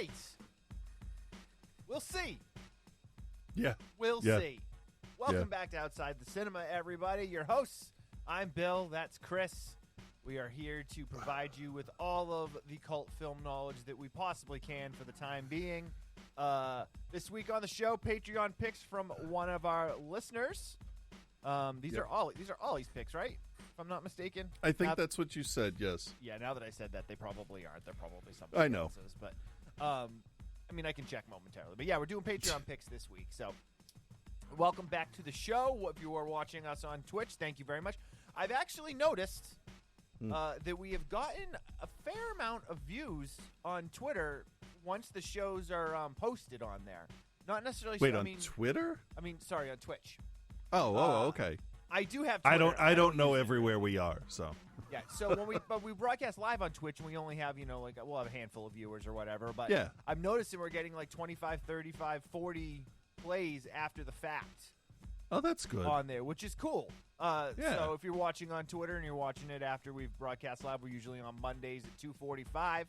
might. We'll see. Yeah. We'll see. Welcome back to Outside the Cinema, everybody. Your hosts, I'm Bill. That's Chris. We are here to provide you with all of the cult film knowledge that we possibly can for the time being. This week on the show, Patreon picks from one of our listeners. These are Ollie's picks, right? If I'm not mistaken. I think that's what you said, yes. Yeah, now that I said that, they probably aren't. They're probably something I know. else's, but I mean, I can check momentarily. But yeah, we're doing Patreon picks this week. So welcome back to the show. If you are watching us on Twitch, thank you very much. I've actually noticed that we have gotten a fair amount of views on Twitter once the shows are posted on there. Not necessarily. Wait, on Twitter? Sorry, on Twitch. Okay. I do have Twitter. I don't know everywhere we are, so. Yeah, so when we broadcast live on Twitch and we only have, we'll have a handful of viewers or whatever, but yeah. I'm noticing we're getting like 25, 35, 40 plays after the fact. Oh, that's good. On there, which is cool. Yeah. So if you're watching on Twitter and you're watching it after we've broadcast live, we're usually on Mondays at 2:45.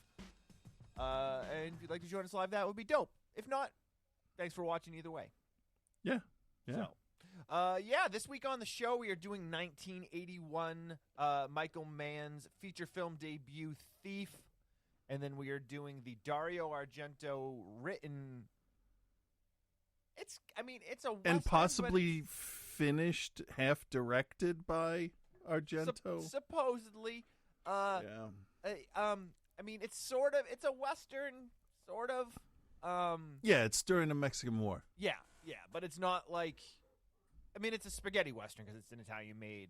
And if you'd like to join us live, that would be dope. If not, thanks for watching either way. Yeah. Yeah. So, this week on the show, we are doing 1981 Michael Mann's feature film debut, Thief. And then we are doing the Dario Argento written... It's a Western, and possibly finished, half directed by Argento. Supposedly. It's a Western, sort of. Yeah, it's during the Mexican War. Yeah, but it's not like... it's a spaghetti Western because it's an Italian-made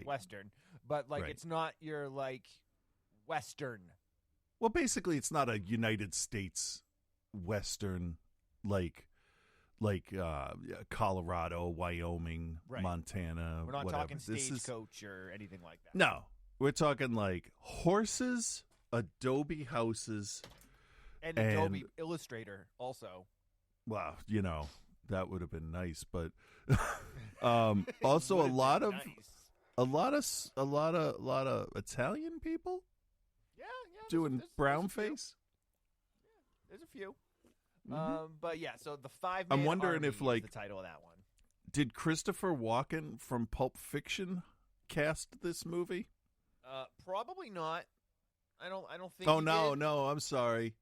Western. But, it's not your, Western. Well, basically, it's not a United States Western, like Colorado, Wyoming, Montana. We're not whatever. talking Stagecoach or anything like that. No. We're talking, horses, adobe houses. And Adobe Illustrator also. Well, that would have been nice, but also a lot of Italian people. Yeah, doing brown face. Yeah, there's a few. Mm-hmm. But yeah, so the Five. I'm wondering Army if is the title of that one. Did Christopher Walken from Pulp Fiction cast this movie? Probably not. I don't think. Oh no, I'm sorry.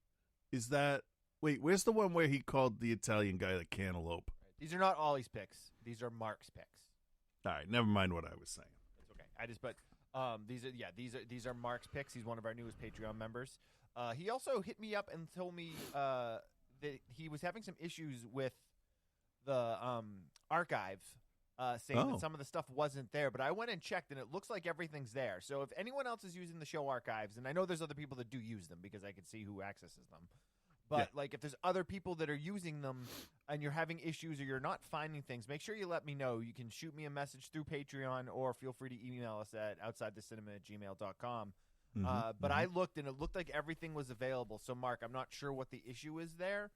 Is that? Wait, where's the one where he called the Italian guy the cantaloupe? These are not Ollie's picks. These are Mark's picks. All right, never mind what I was saying. It's okay. These are Mark's picks. He's one of our newest Patreon members. He also hit me up and told me that he was having some issues with the archive, saying that some of the stuff wasn't there. But I went and checked, and it looks like everything's there. So if anyone else is using the show archives, and I know there's other people that do use them because I can see who accesses them. But, if there's other people that are using them and you're having issues or you're not finding things, make sure you let me know. You can shoot me a message through Patreon or feel free to email us at outsidethecinema@gmail.com. But I looked, and it looked like everything was available. So, Mark, I'm not sure what the issue is there.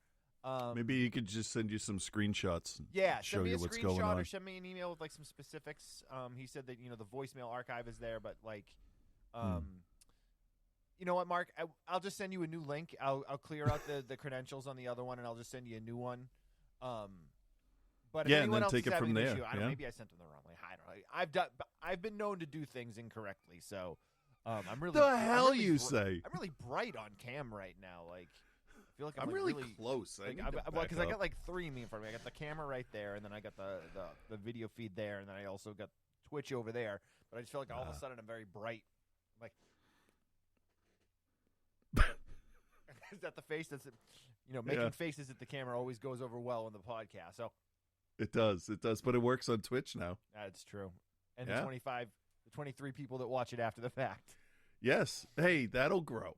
Maybe he could just send you some screenshots. Yeah, show you what's going on. Send me a screenshot or send me an email with, some specifics. He said that, the voicemail archive is there, but, you know what, Mark? I'll just send you a new link. I'll clear out the credentials on the other one, and I'll just send you a new one. But if anyone else take is it from there. Issue, I don't know, maybe I sent them the wrong way. I don't know. I've been known to do things incorrectly, so I'm really. The hell you say? I'm really bright on cam right now. I feel like I'm really close. Because I got 3 of me in front of me. I got the camera right there, and then I got the video feed there, and then I also got Twitch over there. But I just feel like all of a sudden I'm very bright. Is that the face that's, making faces at the camera always goes over well on the podcast. So it does, but it works on Twitch now. That's true. And the 23 people that watch it after the fact. Yes. Hey, that'll grow.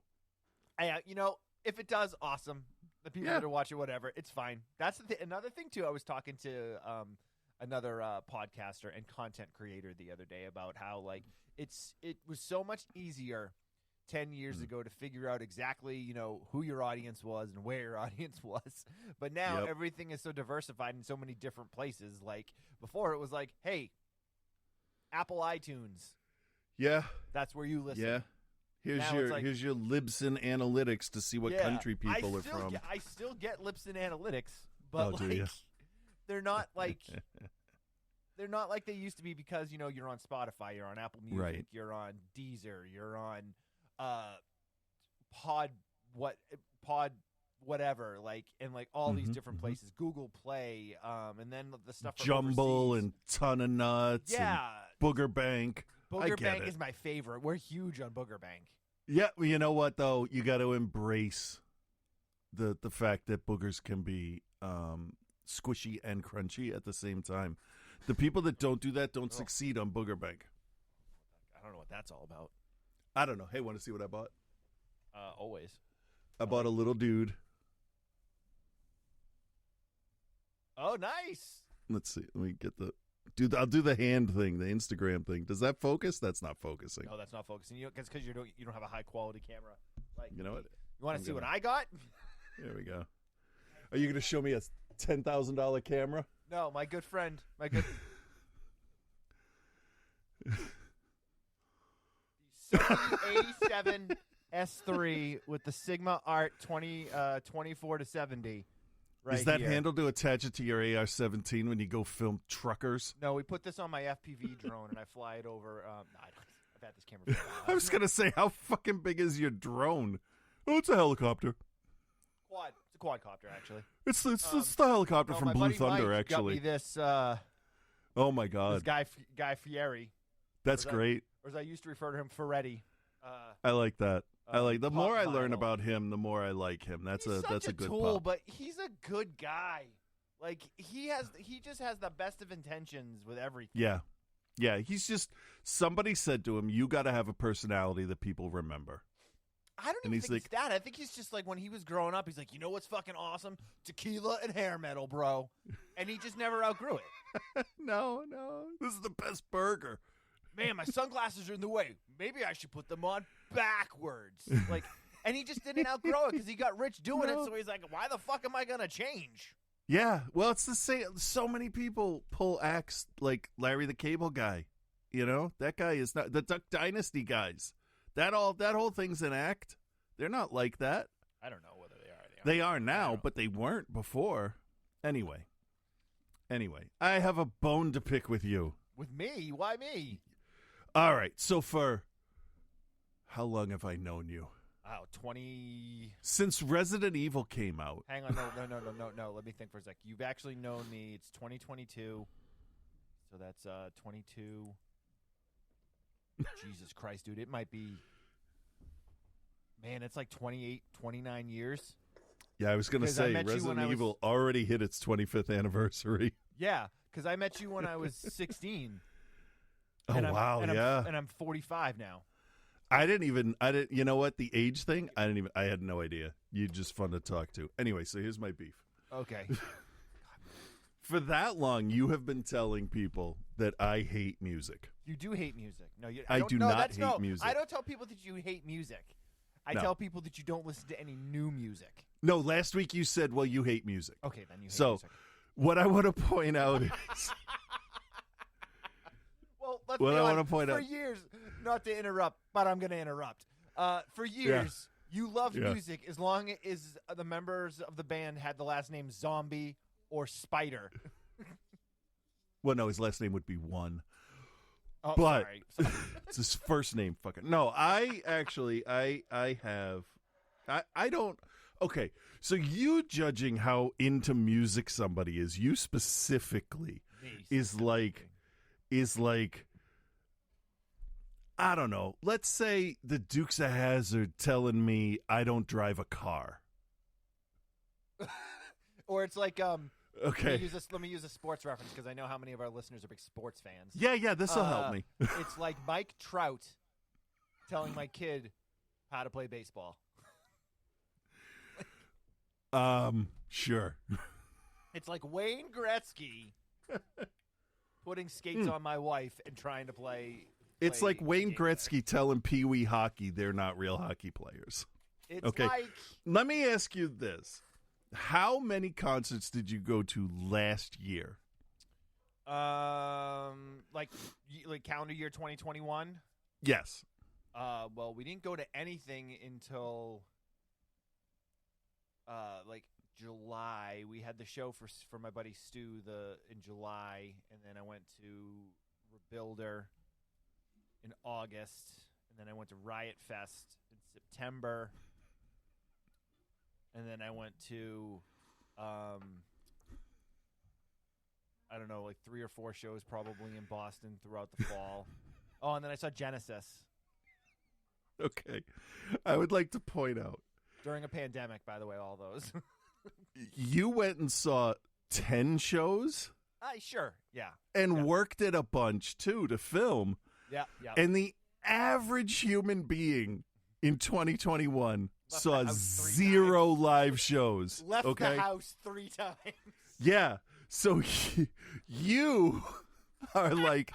If it does, awesome. The people that are watching, whatever, it's fine. That's another thing too. I was talking to another podcaster and content creator the other day about how it was so much easier 10 years ago to figure out exactly, who your audience was and where your audience was. But now everything is so diversified in so many different places. Before it was hey, Apple iTunes. Yeah. That's where you listen. Yeah. Now it's like, here's your Libsyn analytics to see what country people are from. I still get Libsyn analytics, but do you? they're not like they're not like they used to be because you're on Spotify, you're on Apple Music, Right. you're on Deezer, you're on Pod whatever, and all these different places, Google Play, and then the stuff from Jumble overseas. and Ton of Nuts. Yeah. And Booger Bank. I Booger get Bank it. is my favorite. We're huge on Booger Bank. Yeah, well, you know what though? You got to embrace the fact that boogers can be squishy and crunchy at the same time. The people that don't do that don't succeed on Booger Bank. I don't know what that's all about. I don't know. Hey, want to see what I bought? Always. I bought a little dude. Oh, nice. Let's see. Let me get the dude. I'll do the hand thing, the Instagram thing. Does that focus? That's not focusing. No, that's not focusing. Because you don't have a high quality camera. Like, You know what? You want to see what I got? There we go. Are you going to show me a $10,000 camera? No, my good friend, Sony A7 S3 with the Sigma Art 24-70. Right. Is that here. handle to attach it to your AR-17 when you go film truckers? No, we put this on my FPV drone and I fly it over. No, I've had this camera for a while. I was going to say, how fucking big is your drone? Oh, it's a helicopter. Quad. It's a quadcopter, actually. It's the helicopter from my Blue buddy Thunder, Mike actually. got me this. Oh my God, This Guy Fieri. that's great. Or as I used to refer to him, Ferretti. I like that. I like the more I learn model. about him, the more I like him. That's He's that's such a good tool, pop. but he's a good guy. Like he just has the best of intentions with everything. Yeah. He's just somebody said to him, "You got to have a personality that people remember." I don't And even he's think it's that. I think he's just like when he was growing up, he's like, you know what's fucking awesome? Tequila and hair metal, bro. And he just never outgrew it. No, this is the best burger. Man, my sunglasses are in the way. Maybe I should put them on backwards. And he just didn't outgrow it because he got rich doing it. So he's like, why the fuck am I gonna change? Yeah, well, it's the same. So many people pull acts like Larry the Cable Guy. You know, that guy is not the Duck Dynasty guys. That whole thing's an act. They're not like that. I don't know whether they are. They are now, but they weren't before. Anyway, I have a bone to pick with you. With me? Why me? All right. So for how long have I known you? Oh, 20. Since Resident Evil came out. Hang on. No. Let me think for a sec. You've actually known me. It's 2022. So that's 22. Jesus Christ, dude. It might be. Man, it's like 28, 29 years. Yeah, I was going to say Resident Evil already hit its 25th anniversary. Yeah, because I met you when I was 16. Oh, wow, yeah. And I'm 45 now. I didn't, you know what? The age thing, I had no idea. You're just fun to talk to. Anyway, so here's my beef. Okay. For that long, you have been telling people that I hate music. You do hate music. No, I do not hate music. I don't tell people that you hate music. I tell people that you don't listen to any new music. No, last week you said, well, you hate music. Okay, then you hate so, music. What I want to point out is... Well, let's what be I honest, want to point for out... years, not to interrupt, but I'm going to interrupt. For years, you loved music as long as the members of the band had the last name Zombie or Spider. Well, no, his last name would be One. Oh, but sorry. It's his first name. Fucking no. I actually, I don't. Okay, so you judging how into music somebody is, you specifically is like, I don't know. Let's say the Dukes of Hazzard telling me I don't drive a car. Or it's like Okay. Let me use a sports reference because I know how many of our listeners are big sports fans. Yeah, this will help me. It's like Mike Trout telling my kid how to play baseball. Sure. It's like Wayne Gretzky putting skates on my wife and trying to play. It's like Wayne Gretzky telling Pee Wee hockey they're not real hockey players. It's okay. like. Let me ask you this. How many concerts did you go to last year? Like calendar year 2021? Yes. Well, we didn't go to anything until like July. We had the show for my buddy Stu in July, and then I went to Rebuilder in August, and then I went to Riot Fest in September, and then I went to I don't know, like 3 or 4 shows probably in Boston throughout the fall. Oh, and then I saw Genesis. Okay. I would like to point out. During a pandemic, by the way, all those. You went and saw 10 shows? Sure, yeah. And worked at a bunch, too, to film. Yeah. And the average human being in 2021 saw 0 live shows. Left okay? the house 3 times. Yeah. So you are like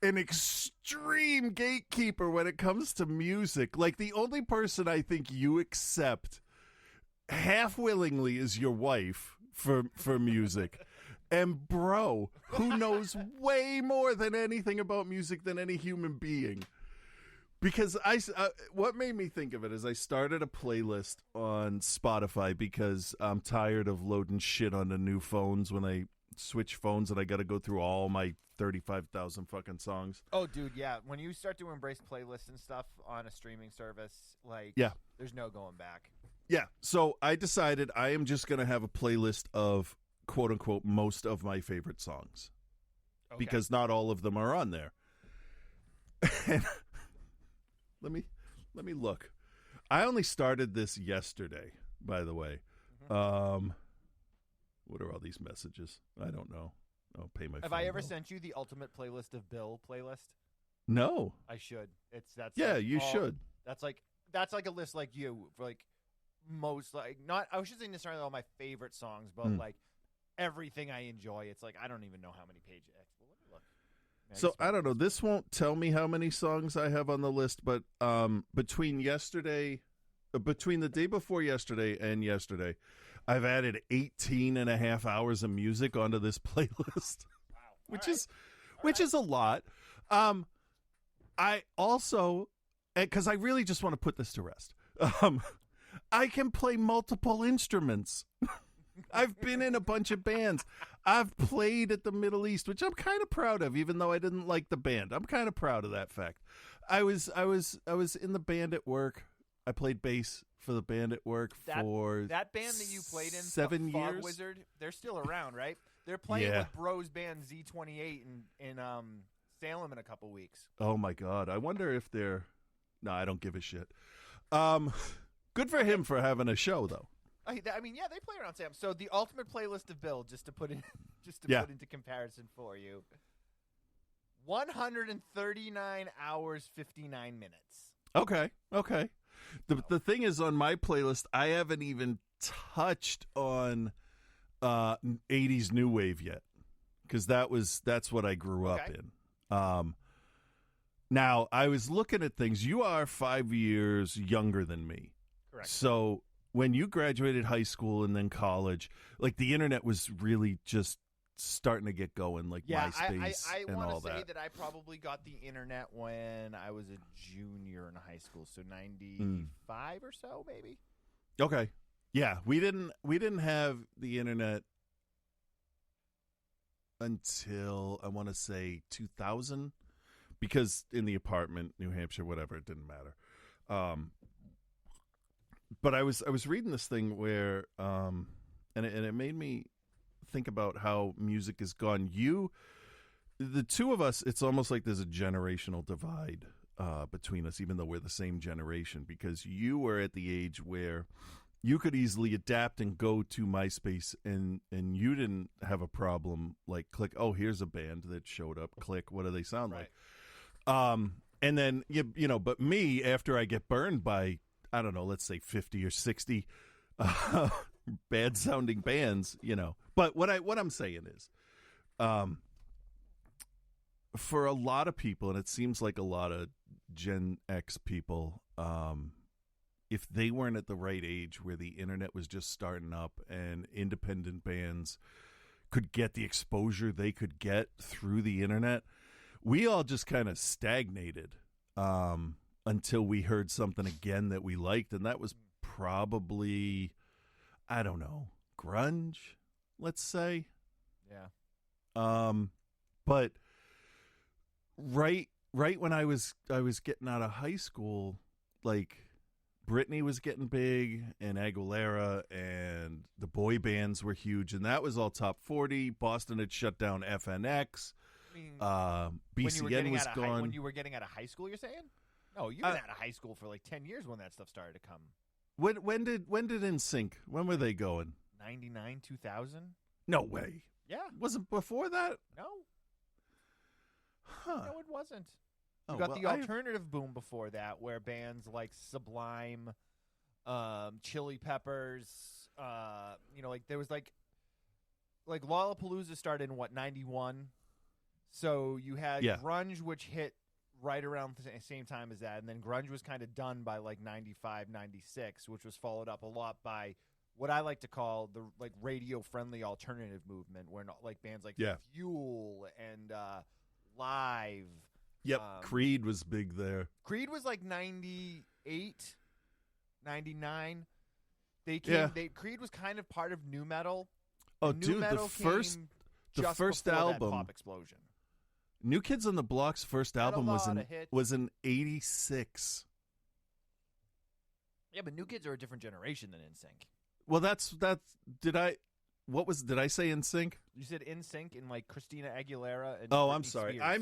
an extreme gatekeeper when it comes to music. Like, the only person I think you accept half willingly is your wife for music. And bro, who knows way more than anything about music than any human being. Because what made me think of it is I started a playlist on Spotify because I'm tired of loading shit onto new phones when I switch phones and I got to go through all my 35,000 fucking songs. Oh, dude, yeah. When you start to embrace playlists and stuff on a streaming service, like, there's no going back. Yeah. So I decided I am just going to have a playlist of, quote unquote, most of my favorite songs. Okay. Because not all of them are on there. And let me look. I only started this yesterday, by the way. Mm-hmm. What are all these messages? I don't know. I'll pay my. Have I ever sent you the ultimate playlist of Bill playlist? No. I should. You should. That's like a list like you for like most like not. I shouldn't say necessarily all my favorite songs, but like everything I enjoy. It's like I don't even know how many pages. Well, let me look. So I don't know. This won't tell me how many songs I have on the list, but between the day before yesterday and yesterday, I've added 18 and a half hours of music onto this playlist. Wow. which is a lot. I also, because I really just want to put this to rest, I can play multiple instruments. I've been in a bunch of bands. I've played at the Middle East, which I'm kind of proud of, even though I didn't like the band. I'm kind of proud of that fact. I was in the band at work. I played bass for the band at work for that band that you played in 7 years. Fog Wizard. They're still around, right? They're playing with Bros band Z28 in Salem in a couple weeks. Oh my God! I wonder if they're. No, I don't give a shit. Good for him for having a show, though. I mean, yeah, they play around Sam. So the ultimate playlist of Bill, just to put into comparison for you, 139 hours 59 minutes. Okay. The thing is, on my playlist, I haven't even touched on 80s new wave yet, because that's what I grew up in. Now I was looking at things. You are 5 years younger than me, correct? So when you graduated high school and then college, like the internet was really just starting to get going, like MySpace and all that. I want to say that I probably got the internet when I was a junior in high school, so 95 or so, maybe. Okay, yeah, we didn't have the internet until I want to say 2000, because in the apartment, New Hampshire, whatever, it didn't matter. But I was reading this thing where, and it made me think about how music has gone. The two of us, it's almost like there's a generational divide between us, even though we're the same generation, because you were at the age where you could easily adapt and go to MySpace, and you didn't have a problem like click, oh, here's a band that showed up, click, what do they sound like? And then you know, but me, after I get burned by, I don't know, let's say 50 or 60 bad sounding bands, you know. But what I'm saying is, for a lot of people, and it seems like a lot of Gen X people, if they weren't at the right age where the internet was just starting up and independent bands could get the exposure they could get through the internet, we all just kind of stagnated until we heard something again that we liked, and that was probably, I don't know, grunge, let's say. Yeah. But right when I was getting out of high school, like Britney was getting big, and Aguilera, and the boy bands were huge, and that was all top 40. Boston had shut down FNX. I mean, BCN was gone. When you were getting out of high school, you're saying? No, you've been out of high school for like 10 years when that stuff started to come. When did NSYNC? When were they going? 99, 2000? No way. Yeah. Wasn't before that? No. Huh. No, it wasn't. Oh, You got the alternative boom before that, where bands like Sublime, Chili Peppers, like there was like Lollapalooza started in what, 91? So you had grunge, which hit right around the same time as that, and then grunge was kind of done by like 95, 96, which was followed up a lot by what I like to call the like radio-friendly alternative movement, where like bands like Fuel and Live. Yep, Creed was big there. Creed was like 98, 99. They came. Creed was kind of part of nu metal. Oh, dude, the first album, Pop Explosion. New Kids on the Block's first album was in 86. Yeah, but New Kids are a different generation than NSYNC. Well, did I say NSYNC? You said NSYNC in like Christina Aguilera and I'm Britney sorry. Spears. I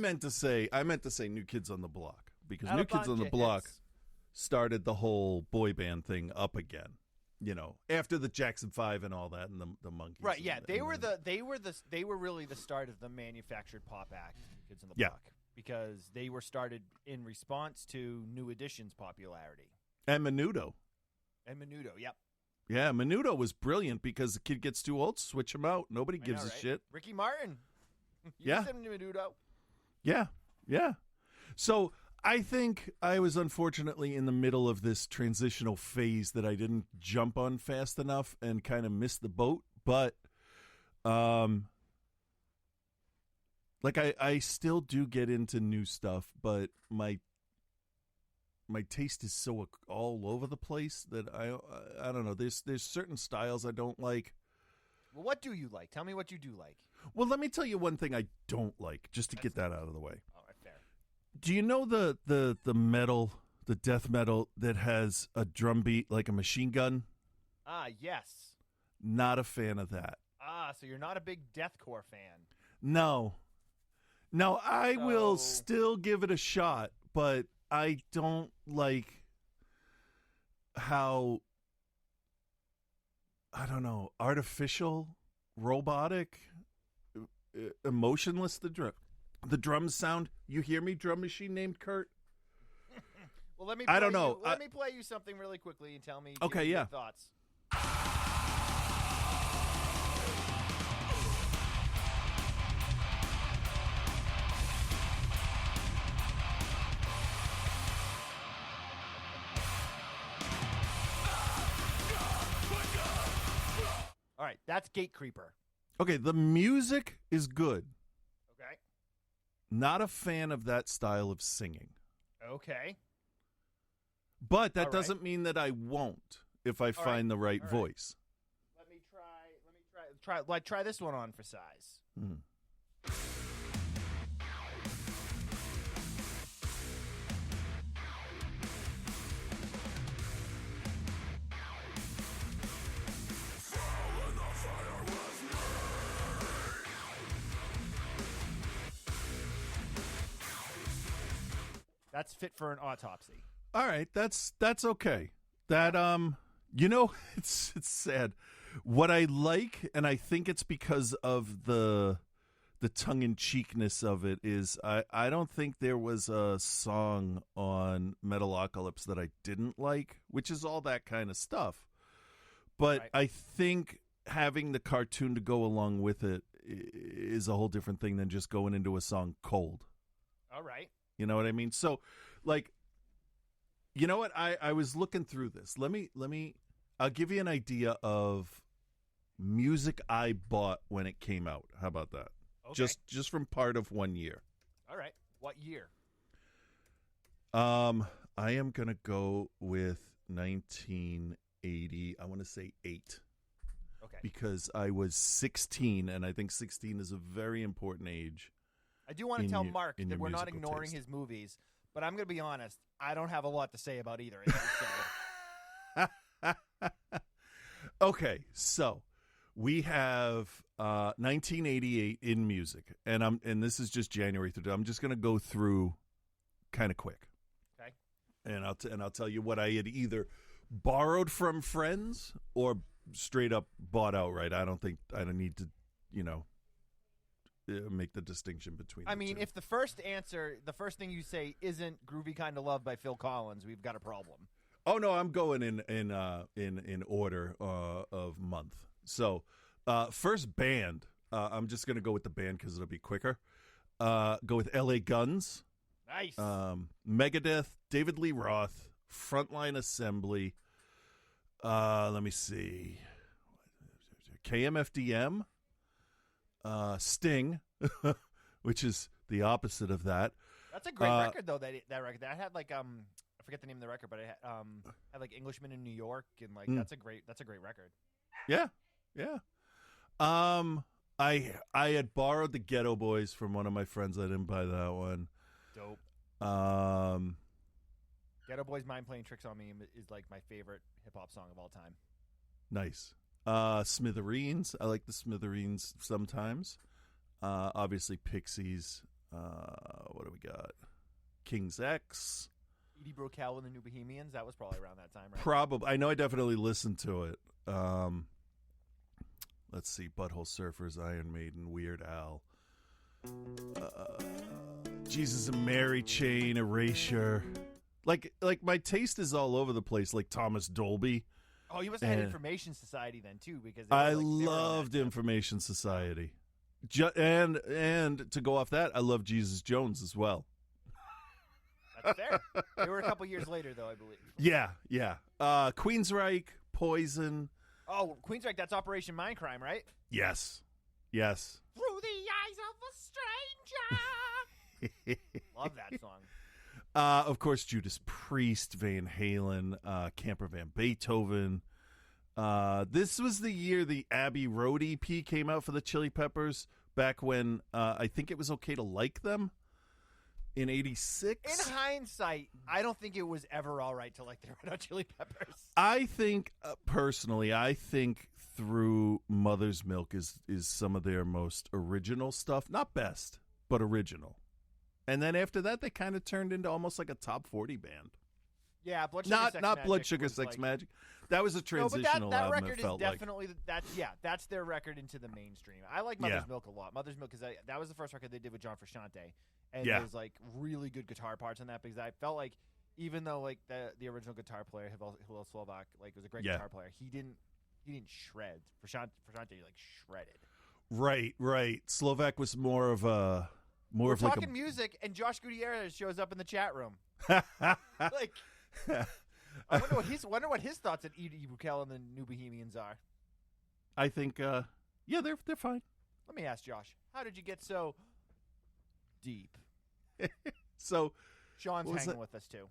meant to say New Kids on the Block, because New Kids on the Block started the whole boy band thing up again. After the Jackson 5 and all that, and the Monkees. Right, yeah. They were really the start of the manufactured pop act, New Kids on the Block, because they were started in response to New Edition's popularity. And Menudo. Yep. Yeah, Menudo was brilliant, because the kid gets too old, switch him out. Nobody gives a shit. Ricky Martin. Yeah. Menudo. Yeah. So I think I was unfortunately in the middle of this transitional phase that I didn't jump on fast enough and kind of missed the boat. But, I still do get into new stuff, but my taste is so all over the place that I don't know. There's certain styles I don't like. Well, what do you like? Tell me what you do like. Well, let me tell you one thing I don't like, just to get that out of the way. All right, fair. Do you know the metal, the death metal that has a drum beat like a machine gun? Yes. Not a fan of that. So you're not a big deathcore fan. No, I will still give it a shot, but I don't like how, I don't know, artificial, robotic, emotionless the drums sound. You hear me, drum machine named Kurt? Well, let me play you something really quickly and tell me your thoughts. All right, that's Gate Creeper. Okay, the music is good. Okay. Not a fan of that style of singing. Okay. But that doesn't mean that I won't if I find the right voice. Let me try this one on for size. That's Fit for an Autopsy. All right, that's okay. That it's sad. What I like, and I think it's because of the tongue-in-cheekness of it, is I don't think there was a song on Metalocalypse that I didn't like, which is all that kind of stuff. But I think having the cartoon to go along with it is a whole different thing than just going into a song cold. All right. You know what I mean? So, you know what? I was looking through this. I'll give you an idea of music I bought when it came out. How about that? Okay. Just from part of one year. All right. What year? I am going to go with 1980. I want to say 8. Okay. Because I was 16, and I think 16 is a very important age. I do want to tell Mark that we're not musical ignoring taste. his movies, but I'm going to be honest. I don't have a lot to say about either. Okay, so we have 1988 in music, and this is just January through. I'm just going to go through kind of quick. Okay. And I'll tell you what I had either borrowed from friends or straight up bought outright. I don't need to, make the distinction between. I the mean, two. if the first thing you say isn't "Groovy Kind of Love" by Phil Collins, we've got a problem. Oh no, I'm going in order of month. So, first band. I'm just gonna go with the band because it'll be quicker. Go with L.A. Guns. Nice. Megadeth, David Lee Roth, Frontline Assembly. Let me see. KMFDM. Sting, which is the opposite of that. That's a great record, though. That record that had I forget the name of the record, but it had like Englishman in New York, and that's a great record. Yeah. I had borrowed the Ghetto Boys from one of my friends. I didn't buy that one. Dope. Ghetto Boys Mind Playing Tricks on Me is like my favorite hip hop song of all time. Nice. Smithereens. I like the Smithereens sometimes. Obviously Pixies. What do we got? King's X. Edie Brickell and the New Bohemians. That was probably around that time, right? Probably. I know I definitely listened to it. Let's see. Butthole Surfers, Iron Maiden, Weird Al. Jesus and Mary Chain, Erasure. Like my taste is all over the place. Like Thomas Dolby. Oh, you must have had Information Society then too, because I loved Information Society. And to go off that, I love Jesus Jones as well. That's fair. They were a couple years later, though, I believe. Yeah. Queensryche, Poison. Oh, Queensryche, that's Operation Mindcrime, right? Yes. Through the eyes of a stranger. Love that song. Of course, Judas Priest, Van Halen, Camper Van Beethoven. This was the year the Abbey Road EP came out for the Chili Peppers, back when I think it was okay to like them in 86. In hindsight, I don't think it was ever all right to like the Red Hot Chili Peppers. I think, personally, Through Mother's Milk is some of their most original stuff. Not best, but original. And then after that, they kind of turned into almost like a top 40 band. Yeah, Blood Sugar Sex Magic. Not Blood Sugar Sex Magic. That was a transitional that album. record It felt is definitely that's their record into the mainstream. I like Mother's Milk a lot. Mother's Milk, because that was the first record they did with John Frusciante, and there's like really good guitar parts on that, because I felt like even though like the original guitar player Hillel Slovak was a great guitar player, he didn't shred. Frusciante like shredded. Right. Slovak was more of a. We're talking music, and Josh Gutierrez shows up in the chat room. Like, I wonder what his thoughts on Edie Brickell and the New Bohemians are. I think, they're fine. Let me ask Josh, how did you get so deep? So, Sean's hanging with us too.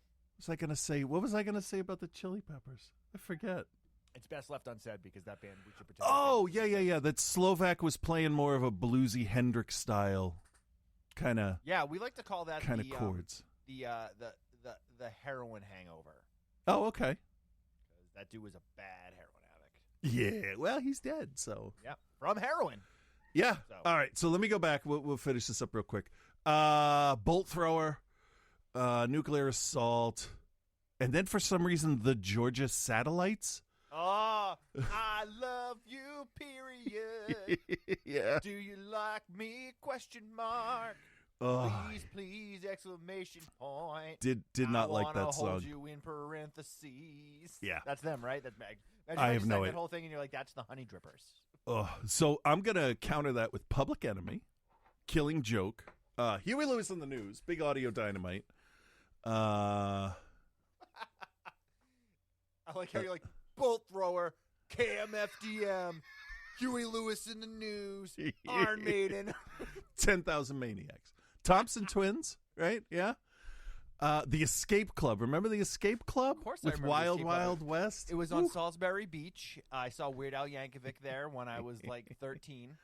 What was I gonna say about the Chili Peppers? I forget. It's best left unsaid, because that band we should pretend. Oh yeah. That Slovak was playing more of a bluesy Hendrix style. Kind of. Yeah, we like to call that kind of chords. The heroin hangover. Oh, okay. Because that dude was a bad heroin addict. Yeah, well, he's dead, so. Yeah, from heroin. Yeah. So. All right, so let me go back. We'll finish this up real quick. Bolt Thrower, Nuclear Assault, and then for some reason the Georgia Satellites. Oh, I love you, period. Yeah. Do you like me? Question mark. Oh. Please, exclamation point. Did not like that song. I want to hold you in parentheses. Yeah. That's them, right? That's Meg. I have no idea. That whole thing, and you're like, that's the Honey Drippers. Oh, so I'm going to counter that with Public Enemy, Killing Joke, Huey Lewis in the News, Big Audio Dynamite. I like how you're like, Bolt Thrower, KMFDM, Huey Lewis in the News, Iron Maiden. 10,000 Maniacs. Thompson Twins, right? Yeah. The Escape Club. Remember the Escape Club? Of course I with remember the Wild Escape Club. Wild West. It was on Salisbury Beach. I saw Weird Al Yankovic there when I was like 13.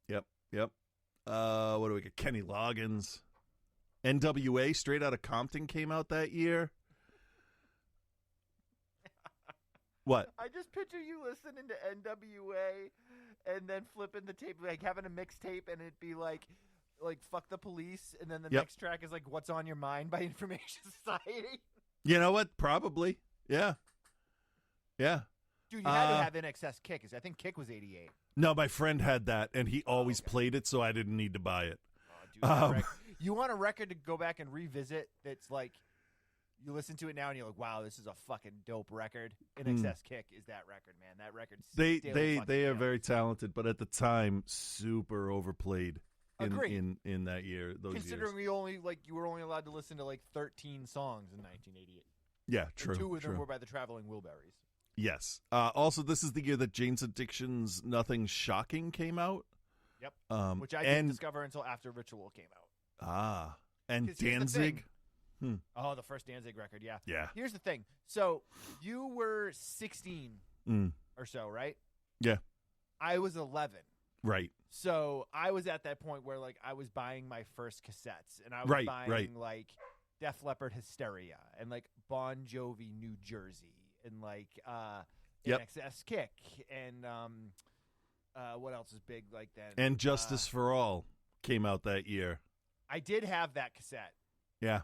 Yep. What do we get? Kenny Loggins. NWA, Straight Outta Compton, came out that year. What? I just picture you listening to NWA and then flipping the tape, like having a mixtape, and it'd be like Fuck the Police, and then the next track is like What's on Your Mind by Information Society. You know what? Probably. Yeah. Dude, you had to have NXS Kick. I think Kick was 88. No, my friend had that, and he always played it, so I didn't need to buy it. Oh, dude, you want a record to go back and revisit that's like, you listen to it now and you're like, wow, this is a fucking dope record. NXS Kick is that record, man. That record. They are very talented, but at the time, super overplayed. In that year, considering you were only allowed to listen to like 13 songs in 1988. Yeah, true. And 2 of them were by the Traveling Wilburys. Yes. Also, this is the year that Jane's Addiction's Nothing Shocking came out. Yep. Which I didn't discover until after Ritual came out. And Danzig. Oh, the first Danzig record, yeah. Yeah. Here's the thing. So you were 16 or so, right? Yeah. I was 11. Right. So I was at that point where like I was buying my first cassettes, and I was buying like Def Leppard Hysteria and like Bon Jovi New Jersey and like NXS Kick and what else is big like that? And Justice for All came out that year. I did have that cassette. Yeah.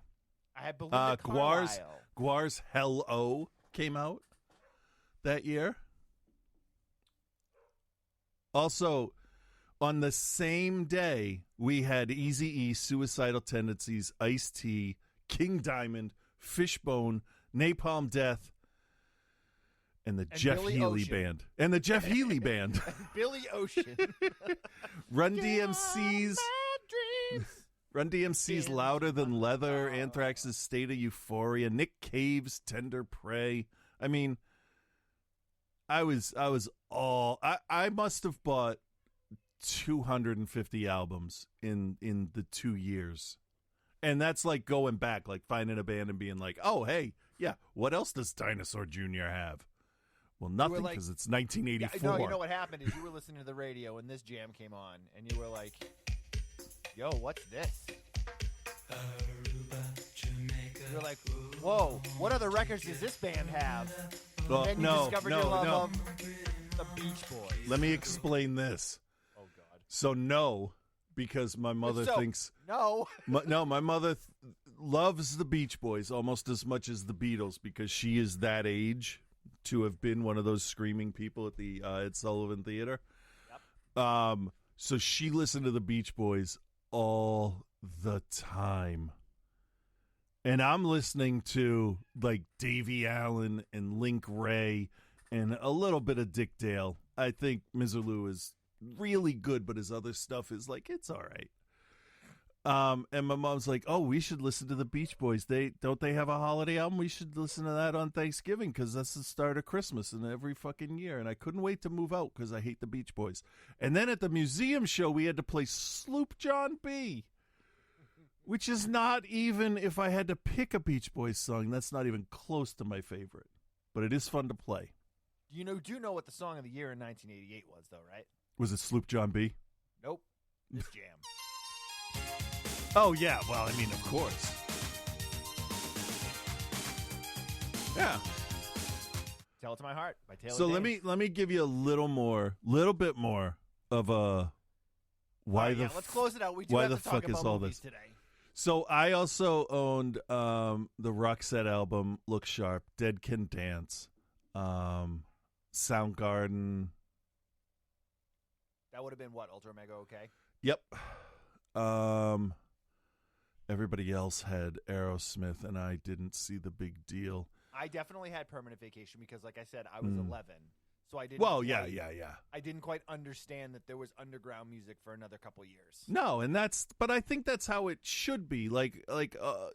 I had Belinda Carlisle. Guar's Hell-O came out that year. Also, on the same day, we had Eazy-E, Suicidal Tendencies, Ice-T, King Diamond, Fishbone, Napalm Death, and the Jeff Healey Band. And the Jeff Healey Band. Billy Ocean. Run DMC's Louder Than Leather, Anthrax's State of Euphoria, Nick Cave's Tender Prey. I mean, I must have bought 250 albums in the 2 years. And that's like going back, like finding a band and being like, oh, hey, yeah, what else does Dinosaur Jr. have? Well, nothing, because it's 1984. No, you know what happened is you were listening to the radio and this jam came on and you were like, yo, what's this? You're like, whoa, what other records does this band have? Well, and then you discovered your love of the Beach Boys. Let me explain this. Oh, God. So, no, because my mother thinks... No. My mother loves the Beach Boys almost as much as the Beatles because she is that age to have been one of those screaming people at the Ed Sullivan Theater. Yep. So she listened to the Beach Boys all the time. And I'm listening to like Davy Allen and Link Ray and a little bit of Dick Dale. I think Miserlou is really good, but his other stuff is like, it's all right. And my mom's like, oh, we should listen to the Beach Boys. Don't they have a holiday album? We should listen to that on Thanksgiving because that's the start of Christmas and every fucking year. And I couldn't wait to move out because I hate the Beach Boys. And then at the museum show, we had to play Sloop John B., which is not even, if I had to pick a Beach Boys song, that's not even close to my favorite. But it is fun to play. You do know what the song of the year in 1988 was, though, right? Was it Sloop John B.? Nope. This jam. Oh, yeah. Well, I mean, of course. Yeah. Tell It to My Heart by Taylor So Dayne. let me give you a little bit more of a let's close it out. We do have to talk about movies today. So I also owned the Roxette album, Look Sharp, Dead Can Dance, Soundgarden. That would have been what, Ultra Mega OK? Yep. Everybody else had Aerosmith, and I didn't see the big deal. I definitely had Permanent Vacation because, like I said, I was 11. So I didn't. Well, yeah. I didn't quite understand that there was underground music for another couple years. No, but I think that's how it should be. Like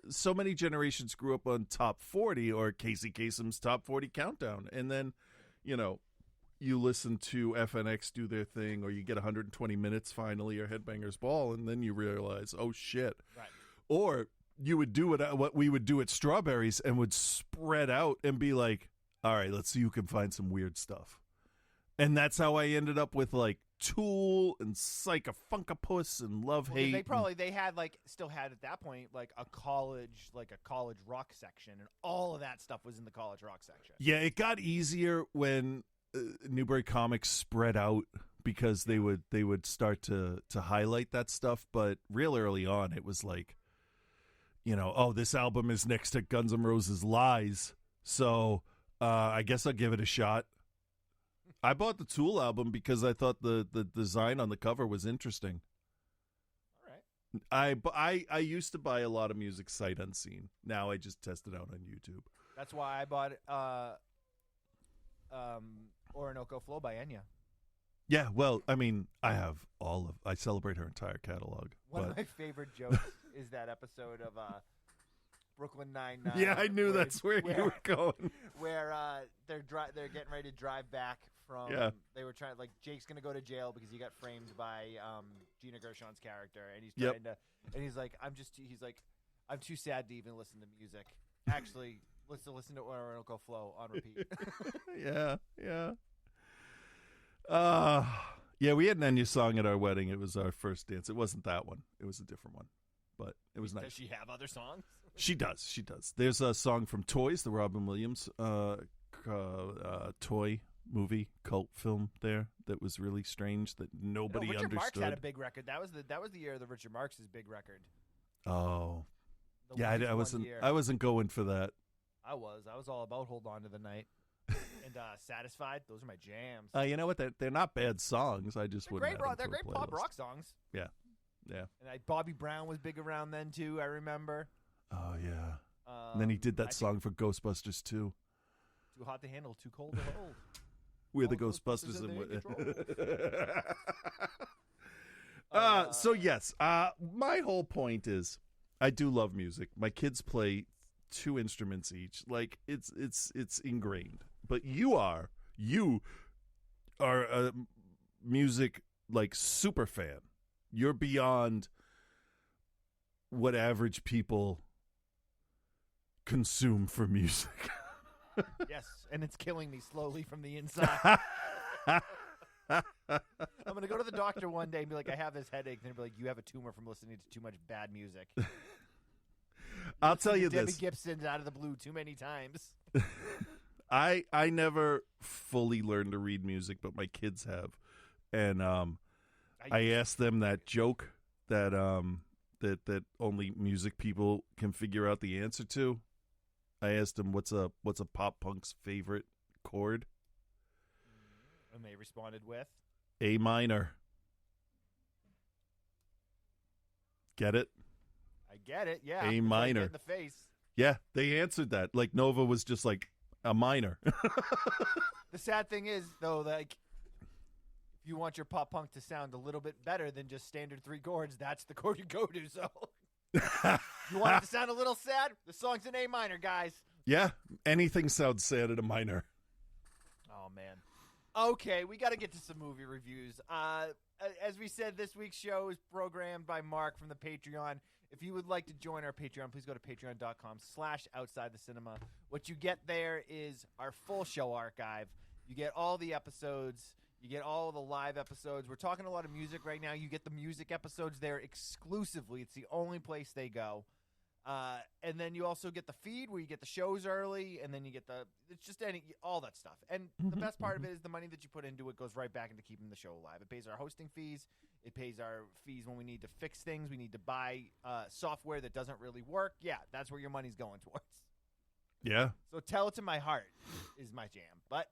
so many generations grew up on Top 40 or Casey Kasem's Top 40 Countdown, and then, you listen to FNX do their thing, or you get 120 minutes finally, or Headbangers Ball, and then you realize, oh shit. Right. Or you would do what we would do at Strawberries and would spread out and be like, all right, let's see who can find some weird stuff. And that's how I ended up with like Tool and Psychofunkapus and Love Hate. They had still had at that point like a college rock section, and all of that stuff was in the college rock section. Yeah, it got easier when Newbury Comics spread out because they would start to highlight that stuff, but real early on it was like, this album is next to Guns N' Roses' Lies, so I guess I'll give it a shot. I bought the Tool album because I thought the design on the cover was interesting. All right. I used to buy a lot of music sight unseen. Now I just test it out on YouTube. That's why I bought Orinoco Flow by Enya. Yeah, well, I mean, I celebrate her entire catalog. One of my favorite jokes is that episode of Brooklyn Nine-Nine. Yeah, I knew that's where you were going. Where they're getting ready to drive back from. Yeah. They were trying, Jake's gonna go to jail because he got framed by Gina Gershon's character, and he's trying to, and he's like, I'm too sad to even listen to music. Actually, let's listen to Orinoco Flow on repeat. Yeah. Yeah, we had an Enya song at our wedding. It was our first dance. It wasn't that one. It was a different one, but it was nice. Does she have other songs? She does. There's a song from Toys, the Robin Williams toy movie cult film there that was really strange that nobody Richard understood. Marx had a big record. That was the year of the Richard Marx's big record. Oh, yeah. I wasn't going for that. I was all about Hold On to the Night and Satisfied. Those are my jams. You know what? They're not bad songs. I just wouldn't. They're great pop rock songs. Yeah. And Bobby Brown was big around then too. I remember. Oh yeah. And then he did that song for Ghostbusters too. Too hot to handle, too cold to hold. We're the Ghostbusters. So yes, my whole point is, I do love music. My kids play 2 instruments each. Like it's ingrained. But you are a music like super fan. You're beyond what average people consume for music. Yes, and it's killing me slowly from the inside. I'm going to go to the doctor one day and be like, I have this headache. And they'll be like, you have a tumor from listening to too much bad music. I'll tell you Debbie this. Gibson's Out of the Blue too many times. I never fully learned to read music, but my kids have. And I asked them that joke that that only music people can figure out the answer to. I asked them what's a pop punk's favorite chord, and they responded with A minor. Get it? I get it. Yeah, A minor in the face. Yeah, they answered that. Like Nova was just like a minor. The sad thing is, though, like if you want your pop punk to sound a little bit better than just standard 3 chords, that's the chord you go to. So. You want it to sound a little sad? The song's in A minor, guys. Yeah, anything sounds sad at a minor. Oh, man. Okay, we got to get to some movie reviews. As we said, this week's show is programmed by Mark from the Patreon. If you would like to join our Patreon, please go to patreon.com/outsidethecinema. What you get there is our full show archive. You get all the episodes. You get all the live episodes. We're talking a lot of music right now. You get the music episodes there exclusively. It's the only place they go. And then you also get the feed where you get the shows early, and then you get all that stuff. And the best part of it is the money that you put into it goes right back into keeping the show alive. It pays our hosting fees. It pays our fees when we need to fix things. We need to buy software that doesn't really work. Yeah, that's where your money's going towards. Yeah. So Tell It to My Heart is my jam. But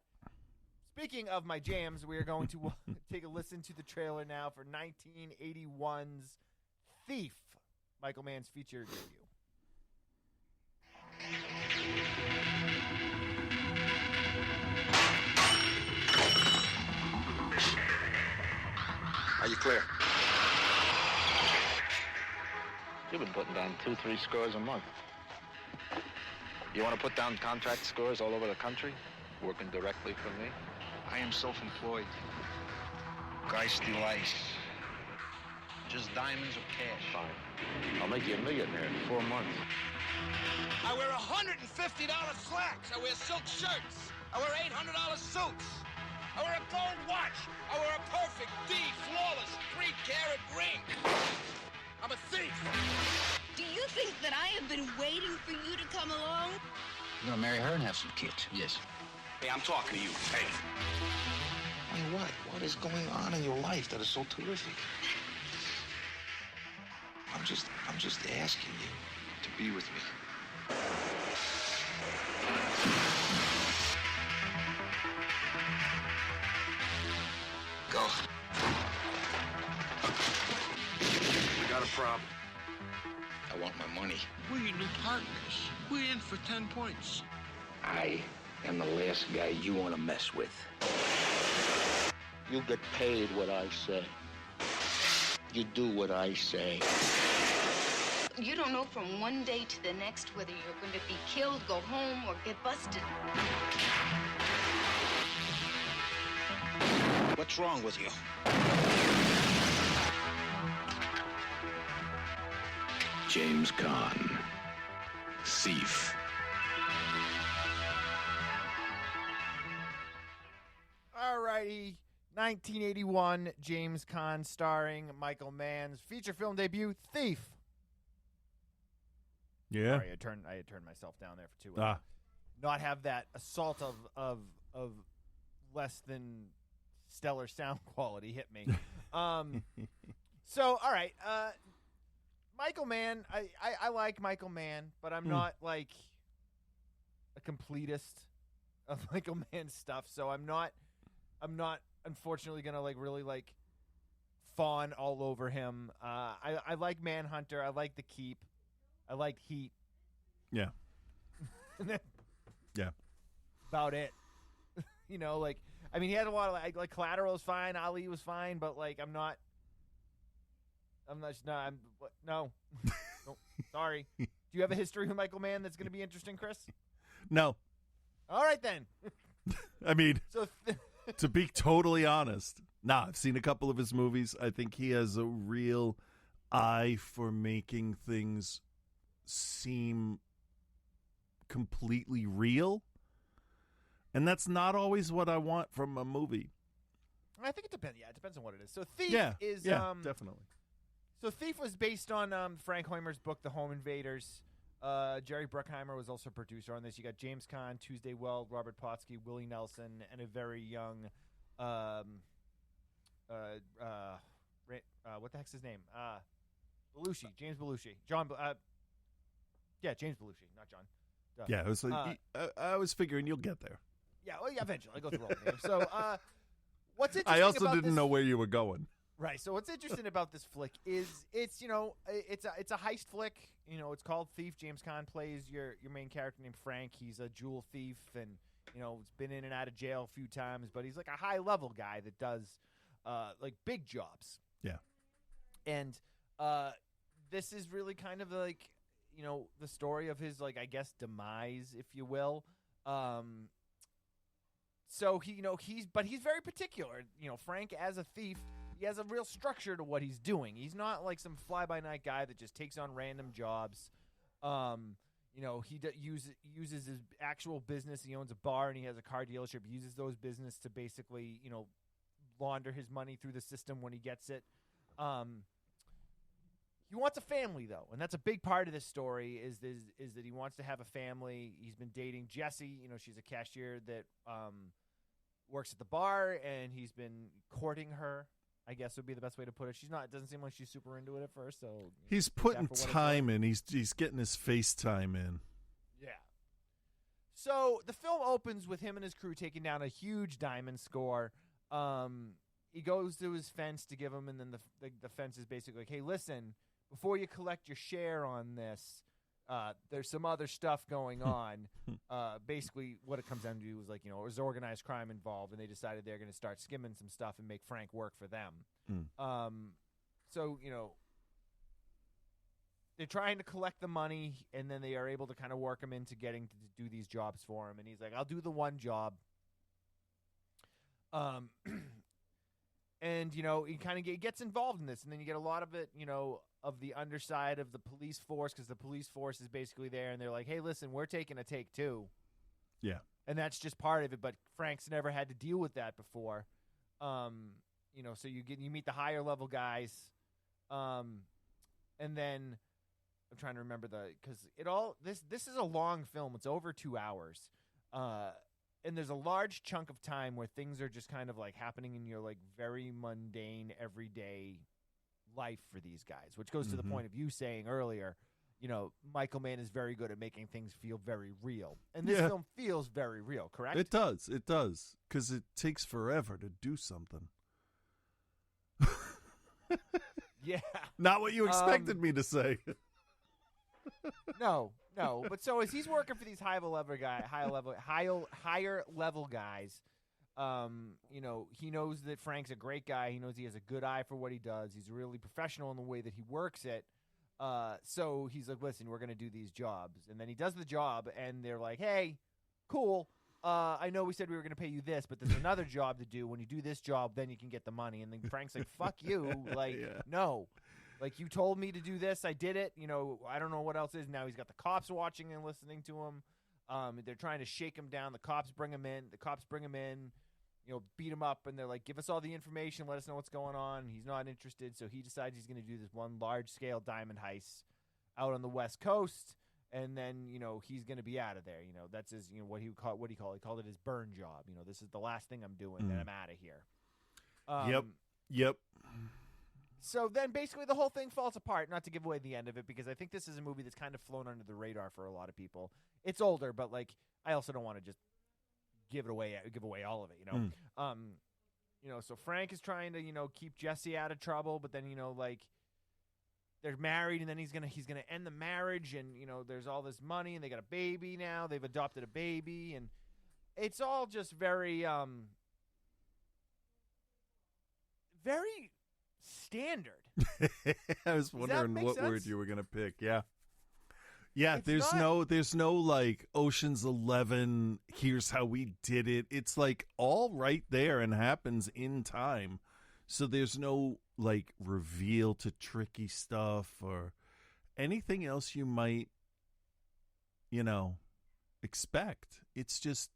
speaking of my jams, we are going to take a listen to the trailer now for 1981's Thief, Michael Mann's feature debut. Are you clear? You've been putting down 2-3 scores a month. You want to put down contract scores all over the country, working directly for me? I am self-employed. Geist Elias. Just diamonds or cash? Fine. I'll make you a millionaire in 4 months. I wear $150 slacks. I wear silk shirts. I wear $800 suits. I wear a gold watch. I wear a perfect D, flawless, 3-carat ring. I'm a thief. Do you think that I have been waiting for you to come along? You're gonna marry her and have some kids? Yes. Hey, I'm talking to you. Hey. I mean, what? What is going on in your life that is so terrific? I'm just asking you to be with me. Go. We got a problem. I want my money. We're your new partners. We're in for 10 points. I am the last guy you want to mess with. You get paid what I say. You do what I say. You don't know from one day to the next whether you're going to be killed, go home, or get busted. What's wrong with you? James Caan, thief. Alrighty, 1981, James Caan starring Michael Mann's feature film debut, Thief. Yeah. Sorry, I had turned myself down there for too long. Not have that assault of less than stellar sound quality hit me. So, all right, Michael Mann. I like Michael Mann, but I'm not like a completist of Michael Mann's stuff. So I'm not unfortunately gonna like really like fawn all over him. I like Manhunter. I like The Keep. I like Heat. Yeah. Yeah. About it. You know, like, I mean, he had a lot of like Collateral is fine. Ali was fine, but like, no. No, sorry. Do you have a history with Michael Mann that's going to be interesting, Chris? No. All right then. I mean, So to be totally honest, I've seen a couple of his movies. I think he has a real eye for making things seem completely real. And that's not always what I want from a movie. I think it depends. Yeah, it depends on what it is. So Thief is definitely. So Thief was based on Frank Hoymer's book, The Home Invaders. Jerry Bruckheimer was also a producer on this. You got James Caan, Tuesday Weld, Robert Potsky, Willie Nelson, and a very young, what the heck's his name? Belushi, James Belushi, James Belushi, not John. Duh. Yeah, it was like I was figuring you'll get there. Yeah, well, yeah, eventually I go through all the names. So, what's interesting? I also about didn't this, know where you were going. Right. So what's interesting about this flick is it's a heist flick. You know, it's called Thief. James Caan plays your main character named Frank. He's a jewel thief and has been in and out of jail a few times, but he's like a high level guy that does like big jobs. Yeah. And this is really kind of like the story of his like I guess demise, if you will. So he's very particular. Frank as a thief. He has a real structure to what he's doing. He's not like some fly-by-night guy that just takes on random jobs. He uses his actual business. He owns a bar and he has a car dealership. He uses those business to basically, launder his money through the system when he gets it. He wants a family, though, and that's a big part of this story is that he wants to have a family. He's been dating Jessie. She's a cashier that works at the bar, and he's been courting her. I guess would be the best way to put it. It doesn't seem like she's super into it at first. So he's putting time in. He's getting his FaceTime in. Yeah. So the film opens with him and his crew taking down a huge diamond score. He goes to his fence to give him, and then the fence is basically like, "Hey, listen, before you collect your share on this, there's some other stuff going on." Basically, what it comes down to is like, there's organized crime involved, and they decided they're going to start skimming some stuff and make Frank work for them. So, they're trying to collect the money, and then they are able to kind of work him into getting to do these jobs for him. And he's like, I'll do the one job. And, he kind of gets involved in this. And then you get a lot of it, of the underside of the police force, because the police force is basically there. And they're like, hey, listen, we're taking a take two. Yeah. And that's just part of it. But Frank's never had to deal with that before. So you meet the higher level guys. And then I'm trying to remember this is a long film. It's over 2 hours. And there's a large chunk of time where things are just kind of like happening in your like very mundane everyday life for these guys, which goes to the point of you saying earlier, Michael Mann is very good at making things feel very real. And this film feels very real, correct? It does. It does. Because it takes forever to do something. Yeah. Not what you expected me to say. No. But so as he's working for these higher level guys, he knows that Frank's a great guy. He knows he has a good eye for what he does. He's really professional in the way that he works it. So he's like, listen, we're going to do these jobs. And then he does the job, and they're like, hey, cool. I know we said we were going to pay you this, but there's another job to do. When you do this job, then you can get the money. And then Frank's like, fuck you. Like, no. Like, you told me to do this. I did it. I don't know what else is. Now he's got the cops watching and listening to him. They're trying to shake him down. The cops bring him in. Beat him up. And they're like, give us all the information. Let us know what's going on. He's not interested. So he decides he's going to do this one large-scale diamond heist out on the West Coast. And then, he's going to be out of there. That's his, what he called it his burn job. This is the last thing I'm doing, then I'm out of here. Yep. So then basically the whole thing falls apart, not to give away the end of it, because I think this is a movie that's kind of flown under the radar for a lot of people. It's older, but, like, I also don't want to just give away all of it, So Frank is trying to, keep Jesse out of trouble, but then, they're married, and then he's gonna end the marriage, and there's all this money, and they got a baby now. They've adopted a baby, and it's all just very very standard. I was wondering what sense? word you were gonna pick. Yeah. It's There's no like Ocean's 11. Here's how we did it. It's like all right there and happens in time. So there's no like reveal to tricky stuff or anything else you might, expect. It's just,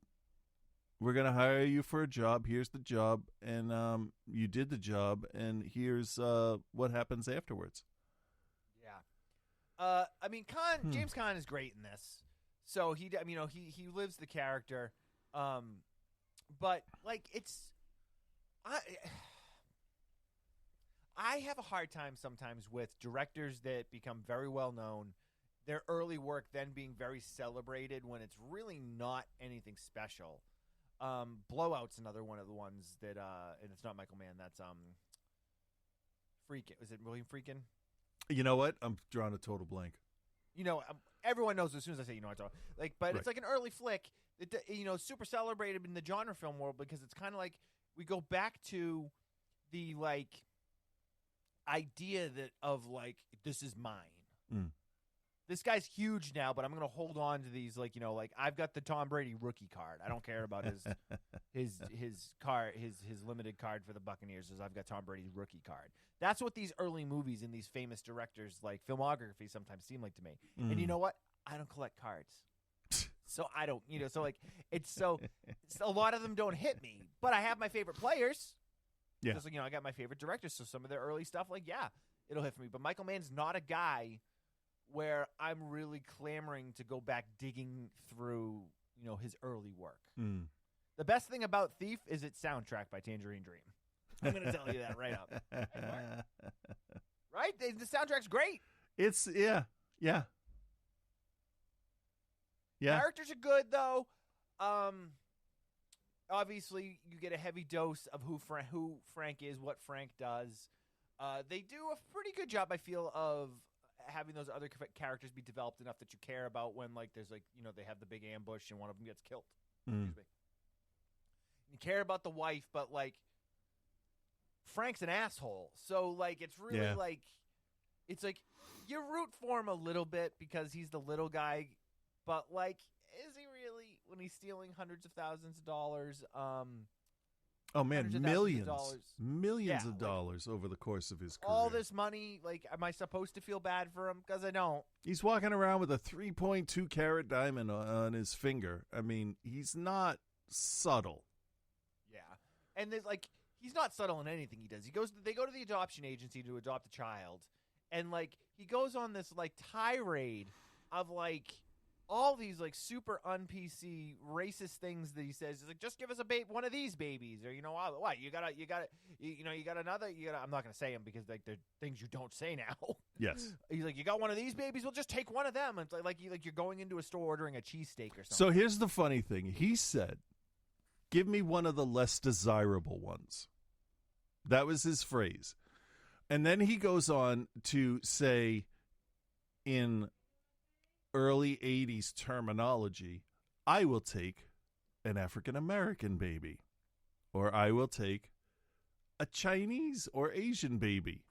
we're going to hire you for a job. Here's the job. And you did the job. And here's what happens afterwards. Yeah. James Caan is great in this. So he lives the character. But like, I have a hard time sometimes with directors that become very well known, their early work then being very celebrated when it's really not anything special. Blowout's another one of the ones that, and it's not Michael Mann. That's Friedkin. Was it William Friedkin? You know what? I'm drawing a total blank. Everyone knows as soon as I say, what I'm talking. But Right. It's like an early flick that, super celebrated in the genre film world, because it's kind of like we go back to the like idea of this is mine. This guy's huge now, but I'm going to hold on to these I've got the Tom Brady rookie card. I don't care about his card, his limited card for the Buccaneers, as I've got Tom Brady's rookie card. That's what these early movies and these famous directors filmography sometimes seem like to me. And you know what? I don't collect cards. So I don't, it's a lot of them don't hit me, but I have my favorite players. Yeah. Just I got my favorite directors, so some of their early stuff, it'll hit for me. But Michael Mann's not a guy where I'm really clamoring to go back digging through, his early work. The best thing about Thief is its soundtrack by Tangerine Dream. I'm going to tell you that right up. Right? The soundtrack's great. It's, yeah. Characters are good, though. Obviously, you get a heavy dose of who Frank is, what Frank does. They do a pretty good job, I feel, of having those other characters be developed enough that you care about when, there's, they have the big ambush and one of them gets killed. Excuse me. You care about the wife, but, Frank's an asshole. So, it's really, it's you root for him a little bit because he's the little guy, but, is he really when he's stealing hundreds of thousands of dollars? Oh man, hundreds of thousands of dollars. millions Yeah, of dollars over the course of his career. All this money, like, am I supposed to feel bad for him? Because I don't. He's walking around with a 3.2 carat diamond on his finger. I mean, he's not subtle. Yeah, and there's like he's not subtle in anything he does. They go to the adoption agency to adopt a child, and like he goes on this like tirade of like all these like super un-PC racist things that he says. He's like, just give us one of these babies, or what you got another. I'm not gonna say them because like they're things you don't say now. Yes. He's like, you got one of these babies? We'll just take one of them. It's like you're going into a store ordering a cheesesteak or something. So here's the funny thing. He said, "Give me one of the less desirable ones." That was his phrase. And then he goes on to say, in early 80s terminology, I will take an African-American baby, or I will take a Chinese or Asian baby.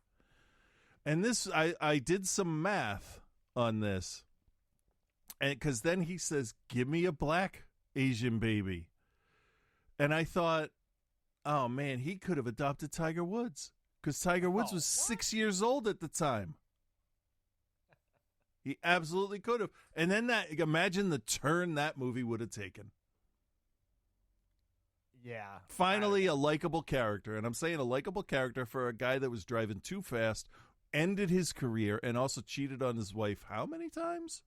And this, I did some math on this, and because then he says, give me a black Asian baby. And I thought, oh man, he could have adopted Tiger Woods, because Tiger Woods was 6 years old at the time. He absolutely could have. And then imagine the turn that movie would have taken. Yeah. Finally, a likable character. And I'm saying a likable character for a guy that was driving too fast, ended his career, and also cheated on his wife how many times?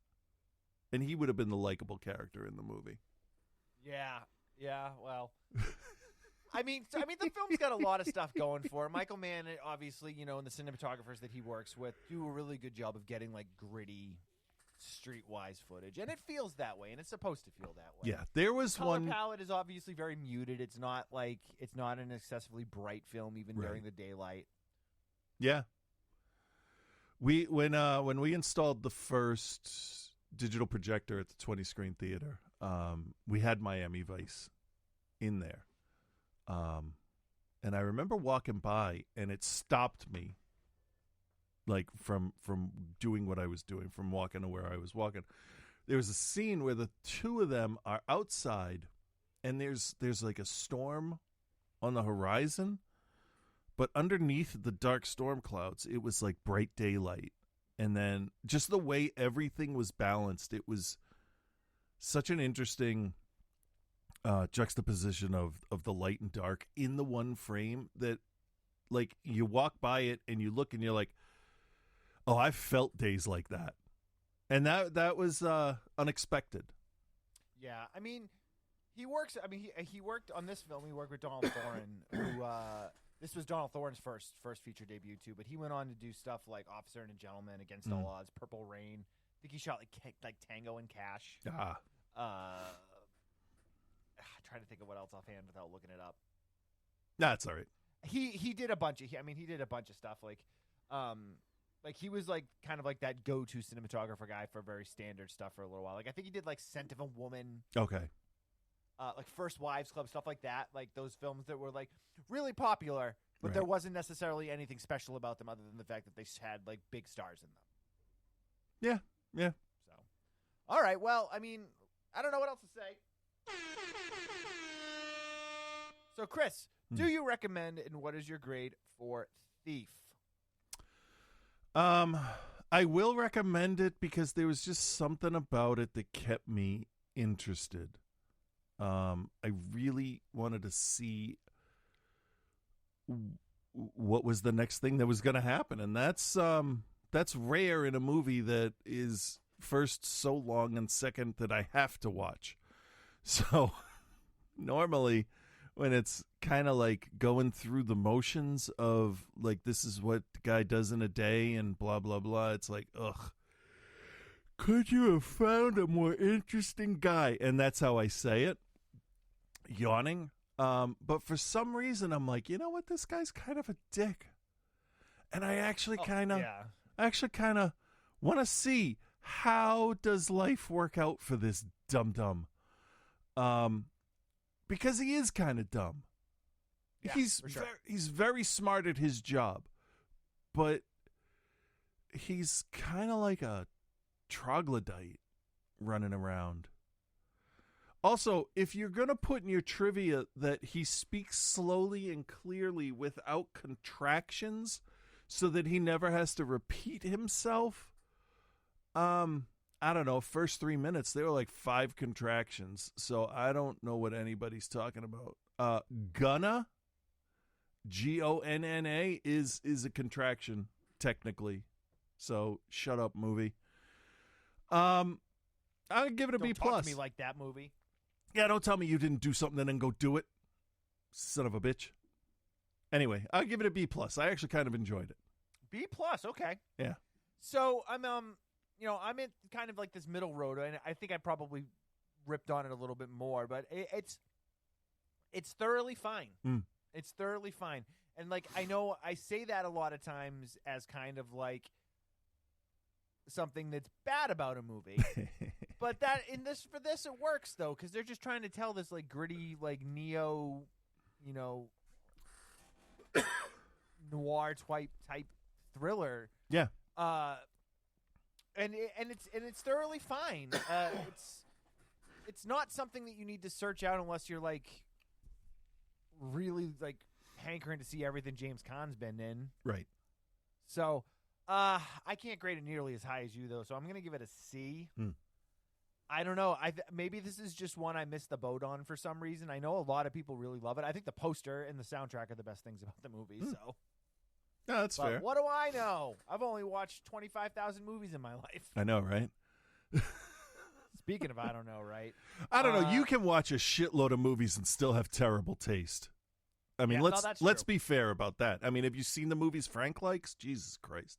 And he would have been the likable character in the movie. Yeah, well. I mean, the film's got a lot of stuff going for it. Michael Mann, obviously, and the cinematographers that he works with do a really good job of getting, like, gritty, streetwise footage. And it feels that way, and it's supposed to feel that way. Yeah, there was Color one... palette is obviously very muted. It's not an excessively bright film, even during the daylight. Yeah. When we installed the first digital projector at the 20-screen theater, we had Miami Vice in there. And I remember walking by, and it stopped me, like from doing what I was doing, from walking to where I was walking. There was a scene where the two of them are outside, and there's like a storm on the horizon, but underneath the dark storm clouds, it was like bright daylight. And then just the way everything was balanced, it was such an interesting juxtaposition of the light and dark in the one frame that, like, you walk by it and you look and you're like, oh, I've felt days like that. And that was unexpected. Yeah, I mean, he worked on this film. He worked with Donald Thorne, who this was Donald Thorne's first feature debut too. But he went on to do stuff like Officer and a Gentleman, Against All Odds, Purple Rain. I think he shot like Tango and Cash. Trying to think of what else offhand without looking it up. That's all right. He did a bunch of stuff like he was like kind of like that go-to cinematographer guy for very standard stuff for a little while. Like I think he did like Scent of a Woman. Okay. Like First Wives Club, stuff like that. Like those films that were like really popular, but there wasn't necessarily anything special about them other than the fact that they had like big stars in them. Yeah. So, all right. Well, I mean, I don't know what else to say. So, Chris, do you recommend, and what is your grade for Thief? I will recommend it because there was just something about it that kept me interested. I really wanted to see what was the next thing that was going to happen, and that's rare in a movie that is first so long and second that I have to watch. So normally when it's kind of like going through the motions of like, this is what the guy does in a day and blah, blah, blah. It's like, ugh, could you have found a more interesting guy? And that's how I say it, yawning. But for some reason, I'm like, you know what? This guy's kind of a dick. And I actually kind of want to see, how does life work out for this dum-dum? Because he is kind of dumb. Yeah, he's very smart at his job, but he's kind of like a troglodyte running around. Also, if you're going to put in your trivia that he speaks slowly and clearly without contractions so that he never has to repeat himself, I don't know, first 3 minutes, there were like 5 contractions. So I don't know what anybody's talking about. Gonna, Gonna is a contraction, technically. So shut up, movie. I'll give it a B+. Don't talk to me like that, movie. Yeah, don't tell me you didn't do something and then go do it. Son of a bitch. Anyway, I'll give it a B+. I actually kind of enjoyed it. B+, okay. Yeah. So I'm I'm in kind of like this middle road, and I think I probably ripped on it a little bit more, but it's thoroughly fine. It's thoroughly fine. And like I know I say that a lot of times as kind of like something that's bad about a movie. But that for this it works though, because they're just trying to tell this like gritty, like neo, noir type thriller. Yeah. And it's thoroughly fine. It's not something that you need to search out unless you're like really like hankering to see everything James Caan's been in. Right. So I can't grade it nearly as high as you though, so I'm gonna give it a C. I don't know. Maybe this is just one I missed the boat on for some reason. I know a lot of people really love it. I think the poster and the soundtrack are the best things about the movie. So, no, that's fair. What do I know? I've only watched 25,000 movies in my life. I know, right? Speaking of, I don't know, right? I don't know. You can watch a shitload of movies and still have terrible taste. I mean, let's be fair about that. I mean, have you seen the movies Frank likes? Jesus Christ.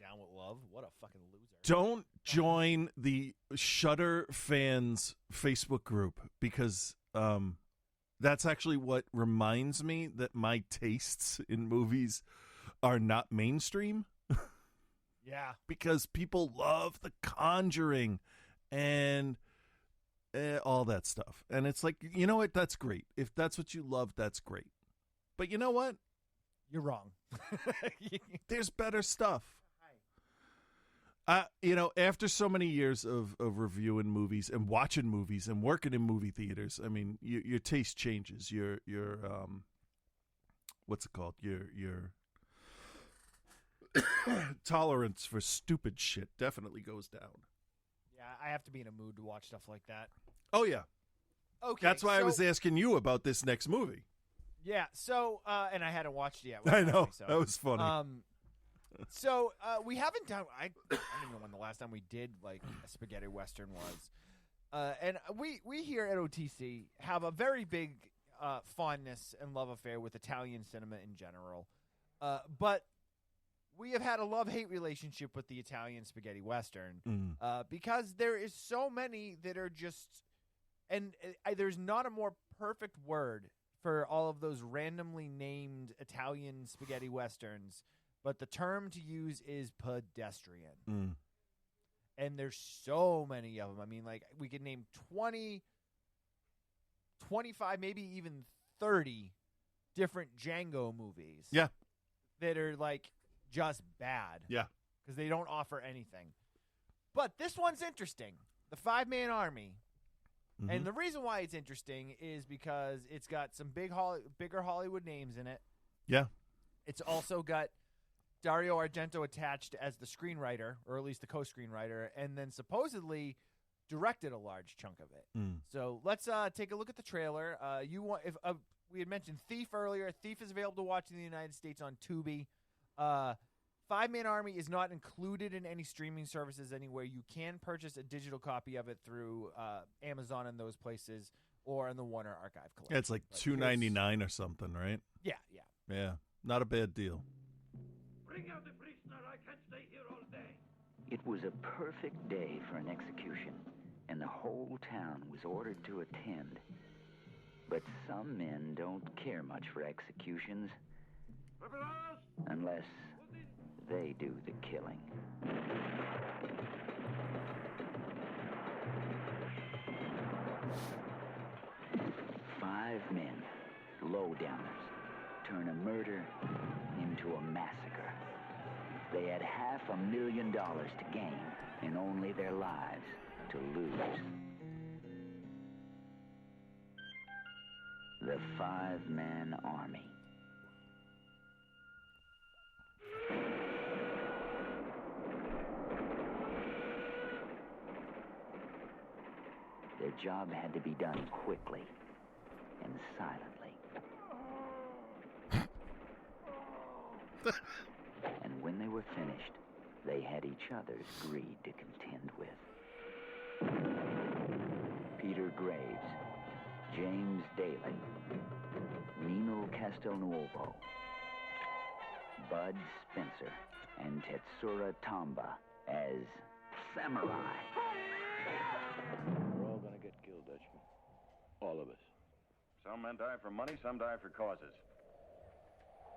Down with Love? What a fucking loser. Don't join the Shudder fans Facebook group because that's actually what reminds me that my tastes in movies are not mainstream. Yeah. Because people love The Conjuring and all that stuff. And it's like, you know what? That's great. If that's what you love, that's great. But you know what? You're wrong. There's better stuff. After so many years of reviewing movies and watching movies and working in movie theaters, I mean, your taste changes. Your what's it called? Your tolerance for stupid shit definitely goes down. Yeah, I have to be in a mood to watch stuff like that. Oh yeah. Okay. That's why I was asking you about this next movie. Yeah. So, and I hadn't watched it yet. I know. That was funny. So we haven't done. I don't even know when the last time we did like a spaghetti western was. And we here at OTC have a very big fondness and love affair with Italian cinema in general. But we have had a love-hate relationship with the Italian spaghetti western because there is so many that are just, and there's not a more perfect word for all of those randomly named Italian spaghetti westerns. But the term to use is pedestrian. And there's so many of them. I mean, like, we could name 20, 25, maybe even 30 different Django movies. Yeah. That are, like, just bad. Yeah. Because they don't offer anything. But this one's interesting. The Five-Man Army. Mm-hmm. And the reason why it's interesting is because it's got some bigger Hollywood names in it. Yeah. It's also got Dario Argento attached as the screenwriter, or at least the co-screenwriter, and then supposedly directed a large chunk of it. So let's take a look at the trailer. We had mentioned Thief earlier. Thief is available to watch in the United States on Tubi. Five-Man Army is not included in any streaming services anywhere. You can purchase a digital copy of it through Amazon and those places, or in the Warner Archive Collection. Yeah, it's like $2.99 or something, right? Yeah. Yeah, not a bad deal. Bring out the prisoner. I can't stay here all day. It was a perfect day for an execution, and the whole town was ordered to attend. But some men don't care much for executions unless they do the killing. Five men, low-downers, turn a murder into a massacre. They had $500,000 to gain and only their lives to lose. The Five-Man Army. Their job had to be done quickly and silently. And when they were finished, they had each other's greed to contend with. Peter Graves, James Daly, Nino Castelnuovo, Bud Spencer, and Tetsura Tamba as Samurai. We're all gonna get killed, Dutchman. All of us. Some men die for money, some die for causes.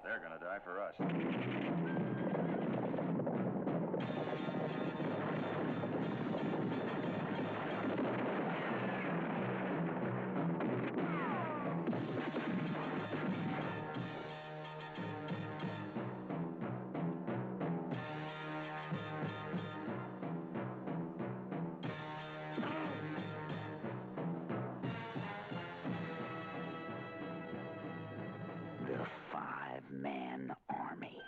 They're gonna die for us. The Five-Man Army.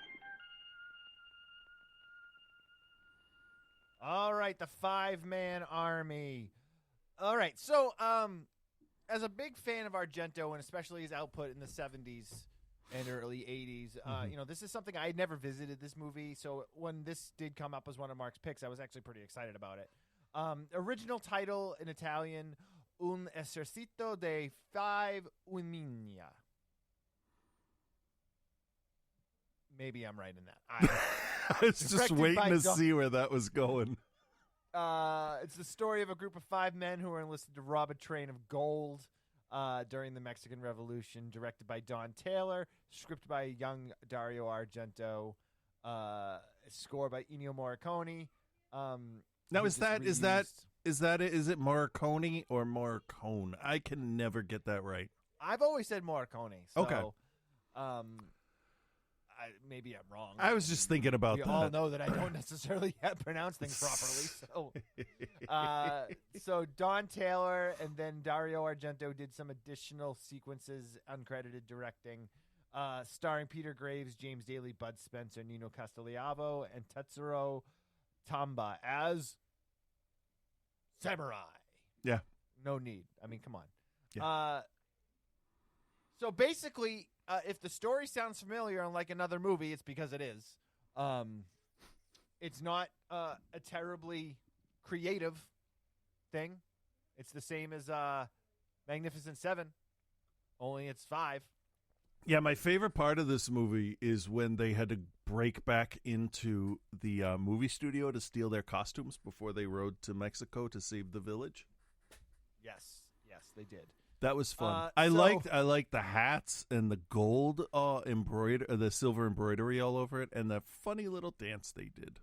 All right, the Five-Man Army. All right, so as a big fan of Argento and especially his output in the 70s and early 80s, you know, this is something I had never visited this movie, so when this did come up as one of Mark's picks, I was actually pretty excited about it. Original title in Italian, Un esercito de five uomini. Maybe I'm right in that. I was just waiting to see where that was going. It's the story of a group of 5 men who are enlisted to rob a train of gold during the Mexican Revolution. Directed by Don Taylor, script by young Dario Argento, score by Ennio Morricone. Now is it Morricone or Morricone? I can never get that right. I've always said Morricone. So, okay. Maybe I'm wrong. I was just thinking about that. We all know that I don't necessarily pronounce things properly. So Don Taylor and then Dario Argento did some additional sequences, uncredited directing, starring Peter Graves, James Daly, Bud Spencer, Nino Castelnuovo, and Tetsuro Tamba as Samurai. Yeah. No need. I mean, come on. Yeah. So basically, if the story sounds familiar and like another movie, it's because it is. It's not a terribly creative thing. It's the same as Magnificent Seven, only it's 5. Yeah, my favorite part of this movie is when they had to break back into the movie studio to steal their costumes before they rode to Mexico to save the village. Yes, they did. That was fun. I liked the hats and the gold the silver embroidery all over it, and the funny little dance they did.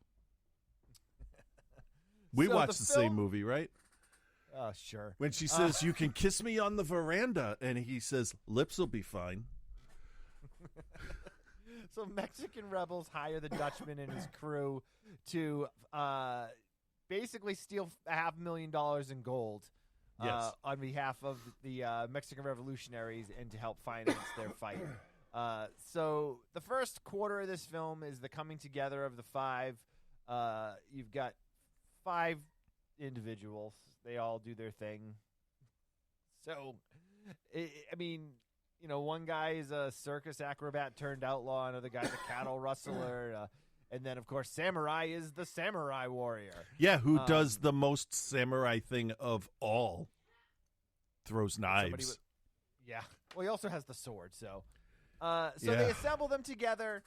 We watched the same movie, right? Oh, sure. When she says, "You can kiss me on the veranda," and he says, "Lips will be fine." So Mexican rebels hire the Dutchman and his crew to basically steal $500,000 in gold. Yes. On behalf of the Mexican revolutionaries and to help finance their fight. So the first quarter of this film is the coming together of the 5. You've got 5 individuals. They all do their thing. So, I mean, you know, one guy is a circus acrobat turned outlaw, another guy's a cattle rustler, and then, of course, Samurai is the samurai warrior. Yeah, who does the most samurai thing of all. Throws knives. Yeah. Well, he also has the sword, so. They assemble them together.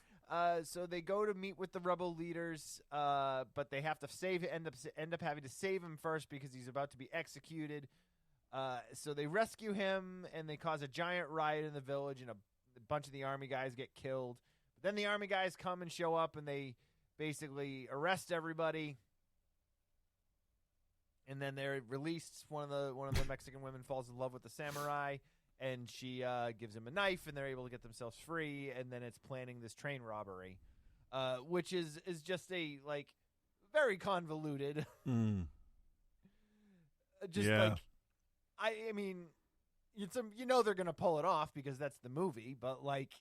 So they go to meet with the rebel leaders, but they have to end up having to save him first because he's about to be executed. So they rescue him, and they cause a giant riot in the village, and a bunch of the army guys get killed. Then the army guys come and show up, and they basically arrest everybody. And then they're released. One of the Mexican women falls in love with the samurai, and she gives him a knife, and they're able to get themselves free. And then it's planning this train robbery, which is just a very convoluted. Mm. I mean, they're gonna pull it off because that's the movie, but like,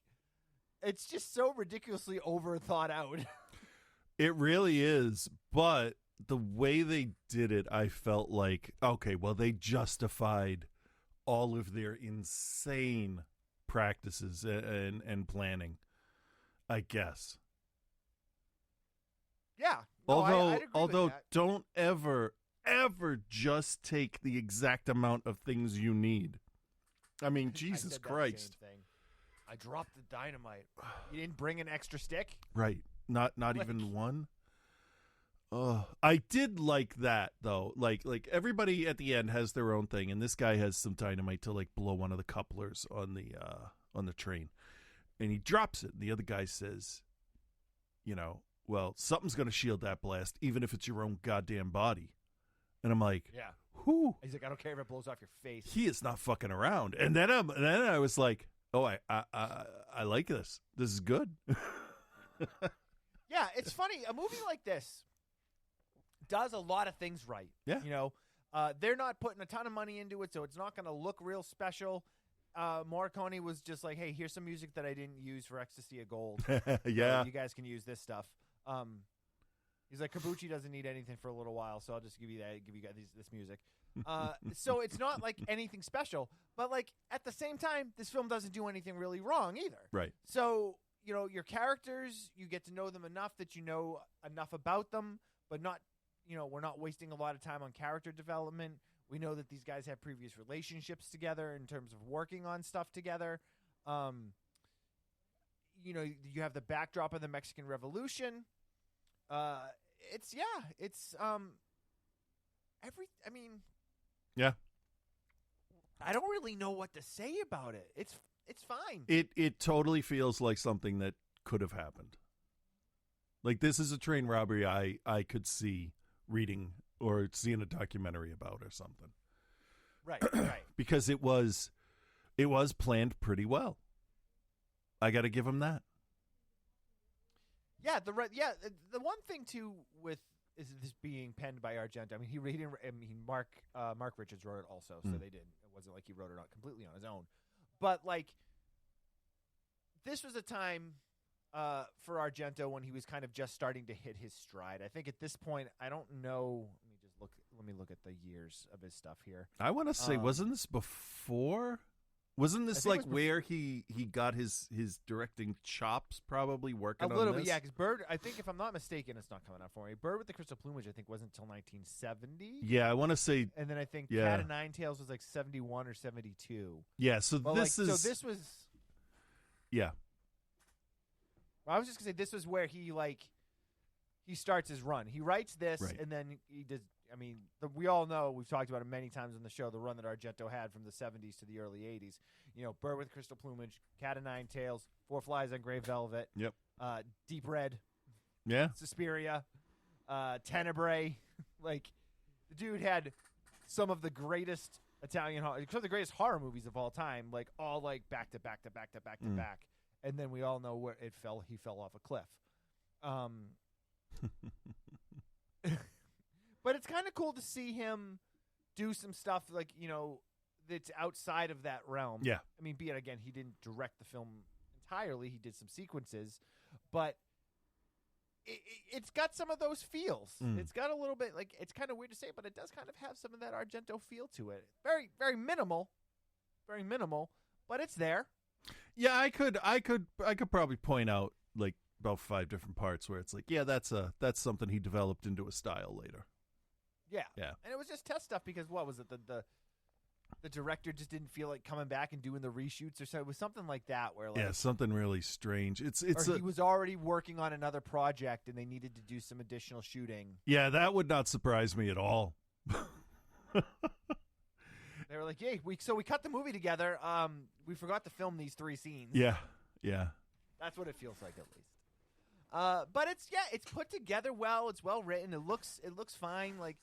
it's just so ridiculously over thought out. It really is, but the way they did it, I felt like, okay, well, they justified all of their insane practices and planning, I guess. Yeah. No, I'd agree although with that. don't ever just take the exact amount of things you need. I mean, I Jesus said that Christ. same thing. I dropped the dynamite. You didn't bring an extra stick? Right. Not even one. I did like that though. Like everybody at the end has their own thing, and this guy has some dynamite to like blow one of the couplers on the train, and he drops it. And the other guy says, well, something's going to shield that blast, even if it's your own goddamn body. And I'm like, Yeah. who? He's like, I don't care if it blows off your face. He is not fucking around. And then I was like, oh, I like this. This is good. Yeah, it's funny. A movie like this does a lot of things right. Yeah. They're not putting a ton of money into it, so it's not going to look real special. Morricone was just like, hey, here's some music that I didn't use for Ecstasy of Gold. Yeah. You guys can use this stuff. He's like, Kabuki doesn't need anything for a little while, so I'll just give you guys this music. So it's not like anything special, but like at the same time, this film doesn't do anything really wrong either. Right. So, your characters, you get to know them enough that you know enough about them, but not, we're not wasting a lot of time on character development. We know that these guys have previous relationships together in terms of working on stuff together. You have the backdrop of the Mexican Revolution. Yeah. I don't really know what to say about it. It's fine. It totally feels like something that could have happened. Like, this is a train robbery I could see reading or seeing a documentary about or something. Right, right. Because it was planned pretty well. I got to give him that. Yeah, the one thing too with is this being penned by Argento. I mean, Mark Richards wrote it also, so they did. It wasn't like he wrote it out completely on his own. But like, this was a time for Argento when he was kind of just starting to hit his stride. I think at this point, I don't know. Let me look at the years of his stuff here. I want to say, wasn't this before? Wasn't this like where he got his directing chops? Probably working a little on bit, this? yeah. Because Bird, I think if I'm not mistaken, it's not coming up for me. Bird with the Crystal Plumage, I think, wasn't until 1970. Yeah, I want to say, and then I think Cat of Nine Tails was like 71 or 72. Yeah, so this was. Yeah. Well, I was just gonna say this was where he starts his run. He writes this, right. And then he does. I mean, we all know, we've talked about it many times on the show, the run that Argento had from the 70s to the early 80s. Bird with Crystal Plumage, Cat of Nine Tails, Four Flies on Grey Velvet, yep, Deep Red, yeah, Suspiria, Tenebrae. Like, the dude had some of the greatest some of the greatest horror movies of all time, like all like back to back to back to back to back. And then we all know where he fell off a cliff. But it's kind of cool to see him do some stuff like, that's outside of that realm. Yeah. I mean, be it, again, he didn't direct the film entirely. He did some sequences. But it's got some of those feels. It's got a little bit, like, it's kind of weird to say, but it does kind of have some of that Argento feel to it. Very, very minimal. Very minimal. But it's there. Yeah, I could probably point out, like, about 5 different parts where it's like, yeah, that's something he developed into a style later. Yeah. And it was just test stuff because what was it? The director just didn't feel like coming back and doing the reshoots or so. It was something like that where, like, yeah, something really strange. It's he was already working on another project and they needed to do some additional shooting. Yeah, that would not surprise me at all. They were like, "Hey, we cut the movie together. We forgot to film these 3 scenes." Yeah. That's what it feels like, at least. But it's put together well. It's well written. It looks fine. Like,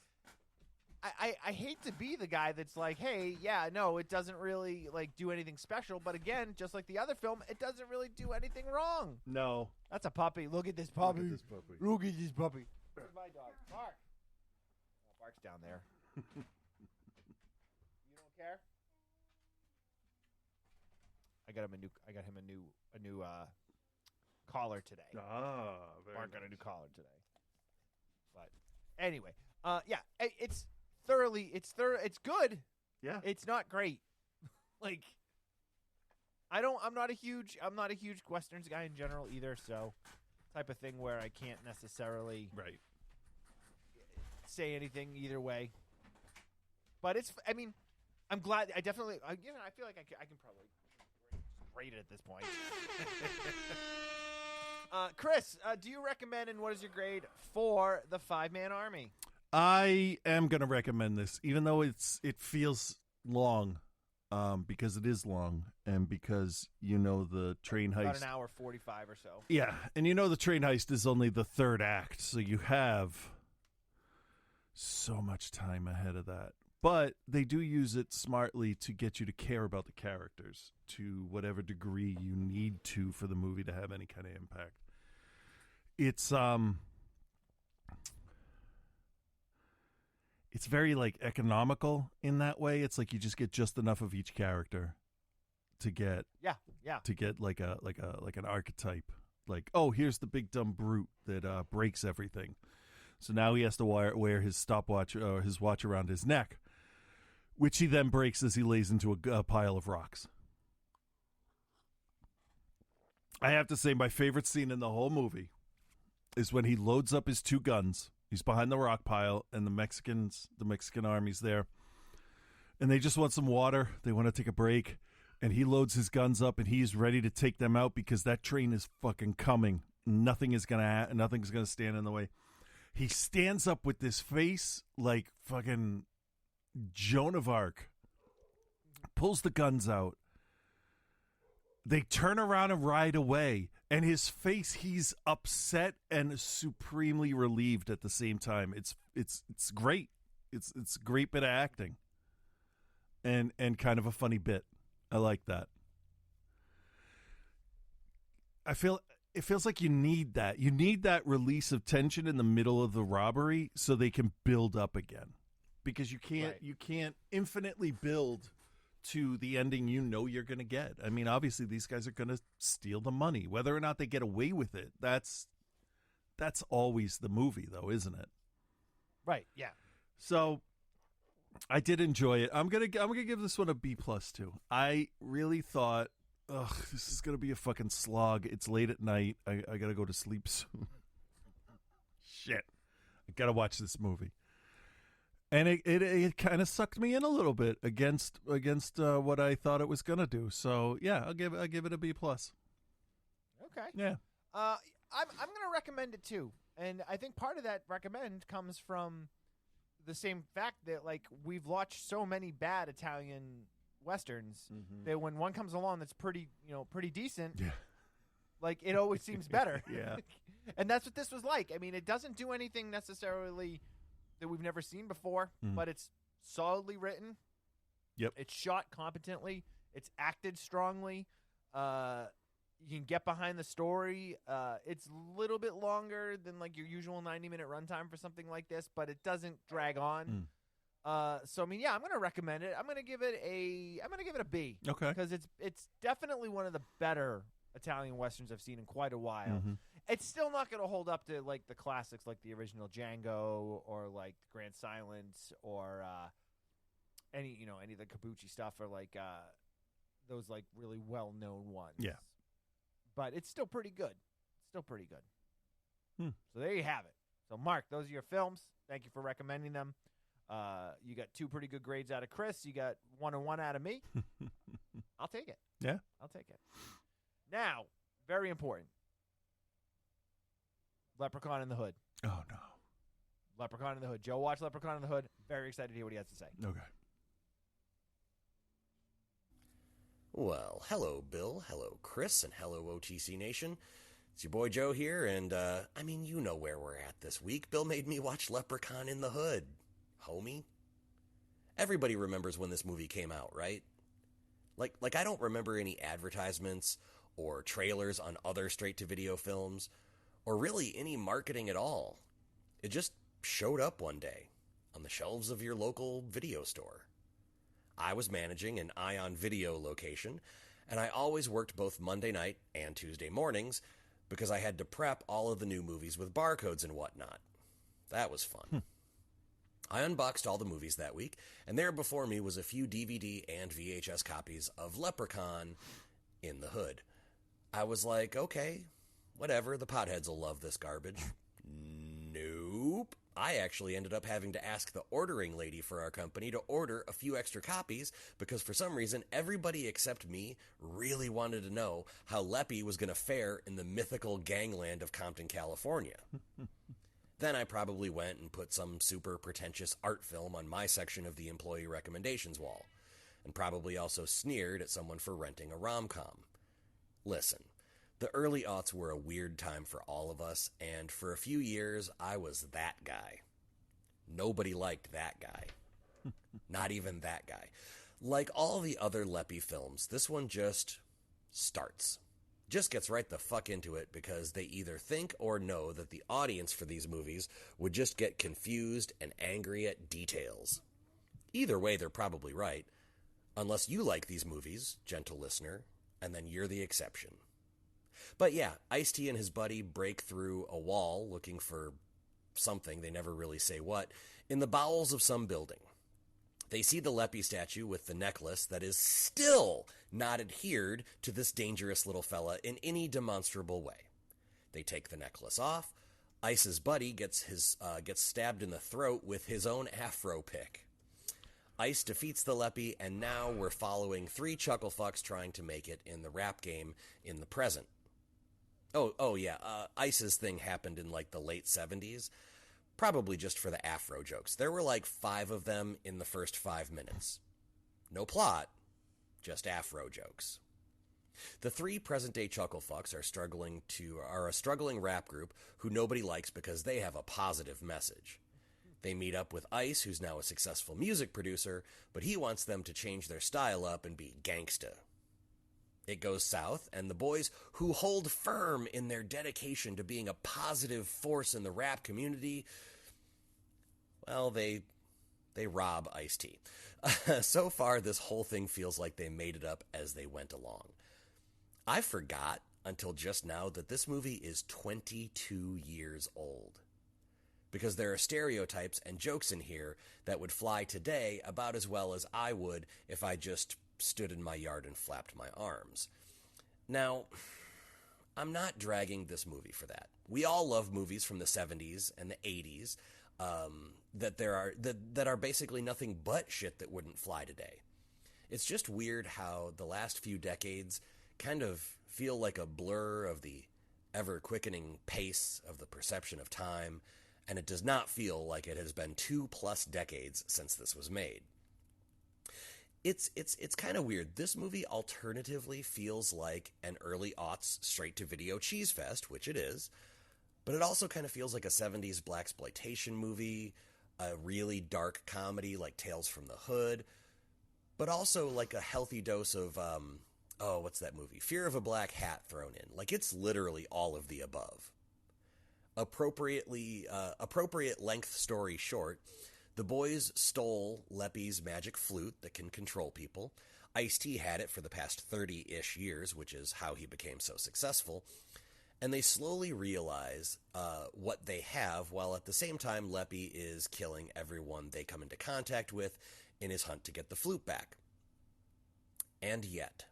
I hate to be the guy that's like, hey, yeah, no, it doesn't really like do anything special. But again, just like the other film, it doesn't really do anything wrong. No, that's a puppy. Look at this puppy. Look at this puppy. Look at this puppy. Where's my dog? Bark. Oh, Bark's down there. You don't care? I got him a new collar today. Mark got a new collar today. But anyway, it's good. Yeah. It's not great. Like, I'm not a huge Westerns guy in general either, so type of thing where I can't necessarily say anything either way. But I'm glad. I definitely, I feel like I can probably rate it at this point. Chris, do you recommend, and what is your grade for the 5-Man Army? I am going to recommend this, even though it feels long, because it is long, and because the train heist. About an hour 45 or so. Yeah, and the train heist is only the third act, so you have so much time ahead of that. But they do use it smartly to get you to care about the characters to whatever degree you need to for the movie to have any kind of impact. It's very like economical in that way. It's like you just get just enough of each character to get to get like an archetype. Like, oh, here's the big dumb brute that breaks everything. So now he has to wear his stopwatch or his watch around his neck, which he then breaks as he lays into a pile of rocks. I have to say my favorite scene in the whole movie is when he loads up his 2 guns. He's behind the rock pile, and the Mexican army's there. And they just want some water. They want to take a break. And he loads his guns up, and he's ready to take them out because that train is fucking coming. Nothing's gonna stand in the way. He stands up with this face like fucking Joan of Arc, pulls the guns out. They turn around and ride away, and his face, he's upset and supremely relieved at the same time. It's great. It's a great bit of acting, and kind of a funny bit. I like that. It feels like you need that. You need that release of tension in the middle of the robbery so they can build up again. Because you can't infinitely build to the ending you're going to get. I mean, obviously these guys are going to steal the money. Whether or not they get away with it, that's always the movie though, isn't it? Right, yeah. So I did enjoy it. I'm going to give this one a B+ too. I really thought, this is going to be a fucking slog. It's late at night. I got to go to sleep soon. Shit. I got to watch this movie. And it kind of sucked me in a little bit against what I thought it was gonna do. So yeah, I'll give it a B+. Okay. Yeah. I'm gonna recommend it too, and I think part of that recommend comes from the same fact that like we've watched so many bad Italian westerns that when one comes along that's pretty decent, like it always seems better. Yeah. And that's what this was like. I mean, it doesn't do anything necessarily that we've never seen before, but it's solidly written. Yep. It's shot competently. It's acted strongly. You can get behind the story. It's a little bit longer than like your usual 90-minute runtime for something like this, but it doesn't drag on. So I mean, yeah, I'm going to recommend it. I'm going to give it a B. Okay. Because it's definitely one of the better Italian westerns I've seen in quite a while. It's still not going to hold up to like the classics, like the original Django or like Grand Silence or any of the Kabuki stuff or like those like really well known ones. Yeah, but it's still pretty good. So there you have it. So Mark, those are your films. Thank you for recommending them. You got 2 pretty good grades out of Chris. You got 1 and 1 out of me. I'll take it. Yeah, I'll take it. Now, very important. Leprechaun in the Hood. Oh, no. Leprechaun in the Hood. Joe watched Leprechaun in the Hood. Very excited to hear what he has to say. Okay. Well, hello, Bill. Hello, Chris. And hello, OTC Nation. It's your boy Joe here. And, I mean, you know where we're at this week. Bill made me watch Leprechaun in the Hood. Homie. Everybody remembers when this movie came out, right? Like I don't remember any advertisements or trailers on other straight-to-video films, or really any marketing at all. It just showed up one day on the shelves of your local video store. I was managing an Ion Video location, and I always worked both Monday night and Tuesday mornings because I had to prep all of the new movies with barcodes and whatnot. That was fun. I unboxed all the movies that week, and there before me was a few DVD and VHS copies of Leprechaun in the Hood. I was like, okay, whatever, the potheads will love this garbage. Nope. I actually ended up having to ask the ordering lady for our company to order a few extra copies because for some reason everybody except me really wanted to know how Leppy was going to fare in the mythical gangland of Compton, California. Then I probably went and put some super pretentious art film on my section of the employee recommendations wall, and probably also sneered at someone for renting a rom-com. Listen, the early aughts were a weird time for all of us, and for a few years, I was that guy. Nobody liked that guy. Not even that guy. Like all the other Leppy films, this one just starts. Just gets right the fuck into it because they either think or know that the audience for these movies would just get confused and angry at details. Either way, they're probably right. Unless you like these movies, gentle listener, and then you're the exception. But yeah, Ice-T and his buddy break through a wall looking for something, they never really say what, in the bowels of some building. They see the Leppy statue with the necklace that is still not adhered to this dangerous little fella in any demonstrable way. They take the necklace off. Ice's buddy gets stabbed in the throat with his own afro pick. Ice defeats the Leppy, and now we're following 3 chuckle fucks trying to make it in the rap game in the present. Oh yeah, Ice's thing happened in like the late 70s. Probably just for the afro jokes. There were like 5 of them in the first 5 minutes. No plot, just afro jokes. The 3 present-day chuckle fucks are a struggling rap group who nobody likes because they have a positive message. They meet up with Ice, who's now a successful music producer, but he wants them to change their style up and be gangsta. It goes south, and the boys who hold firm in their dedication to being a positive force in the rap community, well, they rob Ice-T. So far, this whole thing feels like they made it up as they went along. I forgot until just now that this movie is 22 years old. Because there are stereotypes and jokes in here that would fly today about as well as I would if I just stood in my yard and flapped my arms. Now, I'm not dragging this movie for that. We all love movies from the 70s and the 80s that are basically nothing but shit that wouldn't fly today. It's just weird how the last few decades kind of feel like a blur of the ever-quickening pace of the perception of time, and it does not feel like it has been 2+ decades since this was made. It's kind of weird. This movie alternatively feels like an early aughts straight-to-video cheese fest, which it is, but it also kind of feels like a 70s blaxploitation movie, a really dark comedy like Tales from the Hood, but also like a healthy dose of, what's that movie? Fear of a Black Hat thrown in. Like, it's literally all of the above. Appropriate length story short, the boys stole Leppy's magic flute that can control people. Ice-T had it for the past 30-ish years, which is how he became so successful. And they slowly realize what they have, while at the same time Leppy is killing everyone they come into contact with in his hunt to get the flute back. And yet,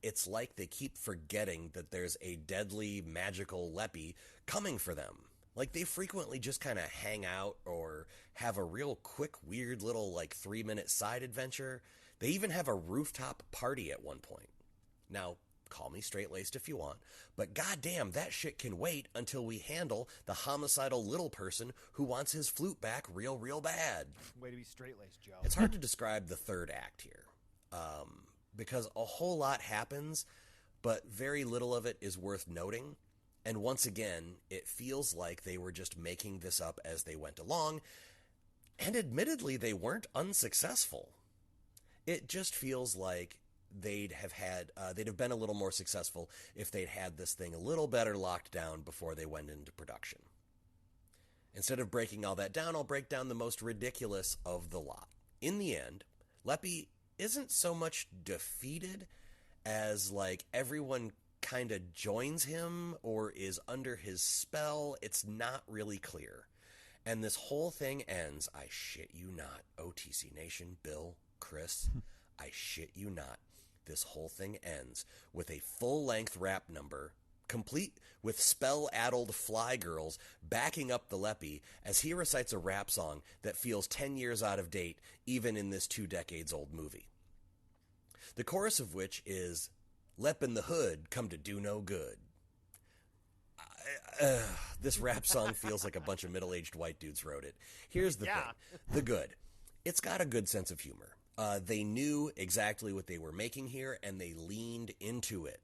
it's like they keep forgetting that there's a deadly, magical Leppy coming for them. Like, they frequently just kind of hang out or have a real quick, weird little, 3-minute side adventure. They even have a rooftop party at one point. Now, call me straight-laced if you want, but goddamn, that shit can wait until we handle the homicidal little person who wants his flute back real, real bad. Way to be straight-laced, Joe. It's hard to describe the third act here, because a whole lot happens, but very little of it is worth noting. And once again, it feels like they were just making this up as they went along, and admittedly, they weren't unsuccessful. It just feels like they'd have been a little more successful if they'd had this thing a little better locked down before they went into production. Instead of breaking all that down, I'll break down the most ridiculous of the lot. In the end, Leppy isn't so much defeated as, like, everyone kind of joins him or is under his spell. It's not really clear. And this whole thing ends, I shit you not, OTC Nation, Bill, Chris, I shit you not. This whole thing ends with a full-length rap number, complete with spell-addled fly girls backing up the Leppy as he recites a rap song that feels 10 years out of date, even in this 2 decades old movie. The chorus of which is, Lep in the hood come to do no good. This rap song feels like a bunch of middle-aged white dudes wrote it. Here's the thing. The good. It's got a good sense of humor. They knew exactly what they were making here, and they leaned into it.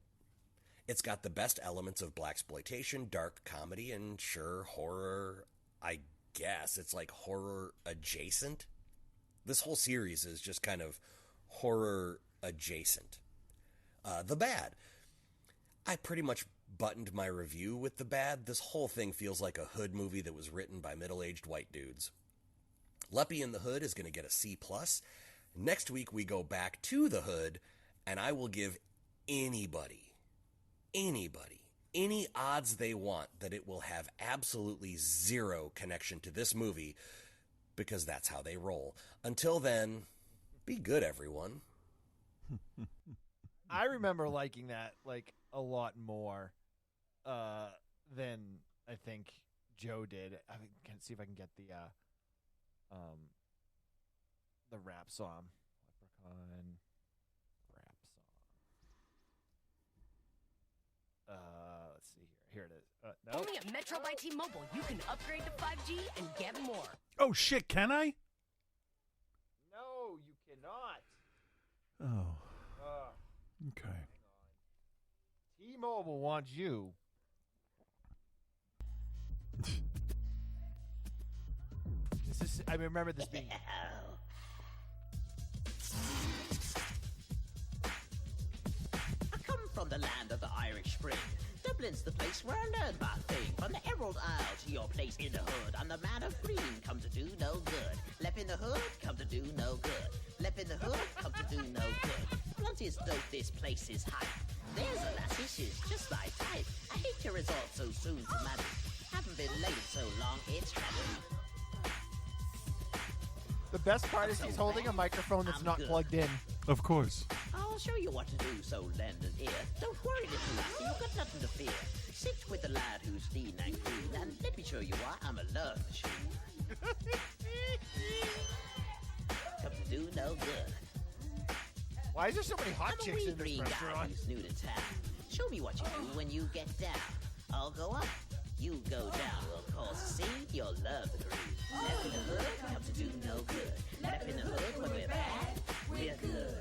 It's got the best elements of blaxploitation, dark comedy, and sure, horror. I guess it's like horror adjacent. This whole series is just kind of horror adjacent. The bad. I pretty much buttoned my review with the bad. This whole thing feels like a hood movie that was written by middle-aged white dudes. Leppy in the Hood is going to get a C+. Next week we go back to the hood, and I will give anybody, any odds they want that it will have absolutely zero connection to this movie, because that's how they roll. Until then, be good, everyone. I remember liking that like a lot more than I think Joe did. I can see if I can get the rap song. Leprechaun rap song. Let's see here. Here it is. Nope. Only at Metro by T-Mobile, you can upgrade to 5G and get more. Oh, shit, can I? No, you cannot. Oh. Okay. T-Mobile wants you. I remember this being. I come from the land of the Irish Spring. Dublin's the place where I learned my thing. From the Emerald Isle to your place in the hood. I'm the man of green, come to do no good. Left in the hood, come to do no good. Left in the hood, come to do no good. Blunt is dope, this place is hype. There's a lassie, she's just my type. I hate to resort so soon to marry. Haven't been late so long, it's tragic. The best part is he's holding a microphone that's not plugged in. Of course. I'll show you what to do, so lend an ear. Don't worry, little lassie, you've got nothing to fear. Sit with the lad who's lean and green, and let me show you why I'm a love machine. Come to do no good. Why is there so many hot I'm chicks a wee in this green guy restaurant? who's new to town. Show me what you do when you get down. I'll go up, you go down. We'll cause a scene, you'll love the groove. Left in the hood, come to do no good. Left in the hood, when we're bad, we're good.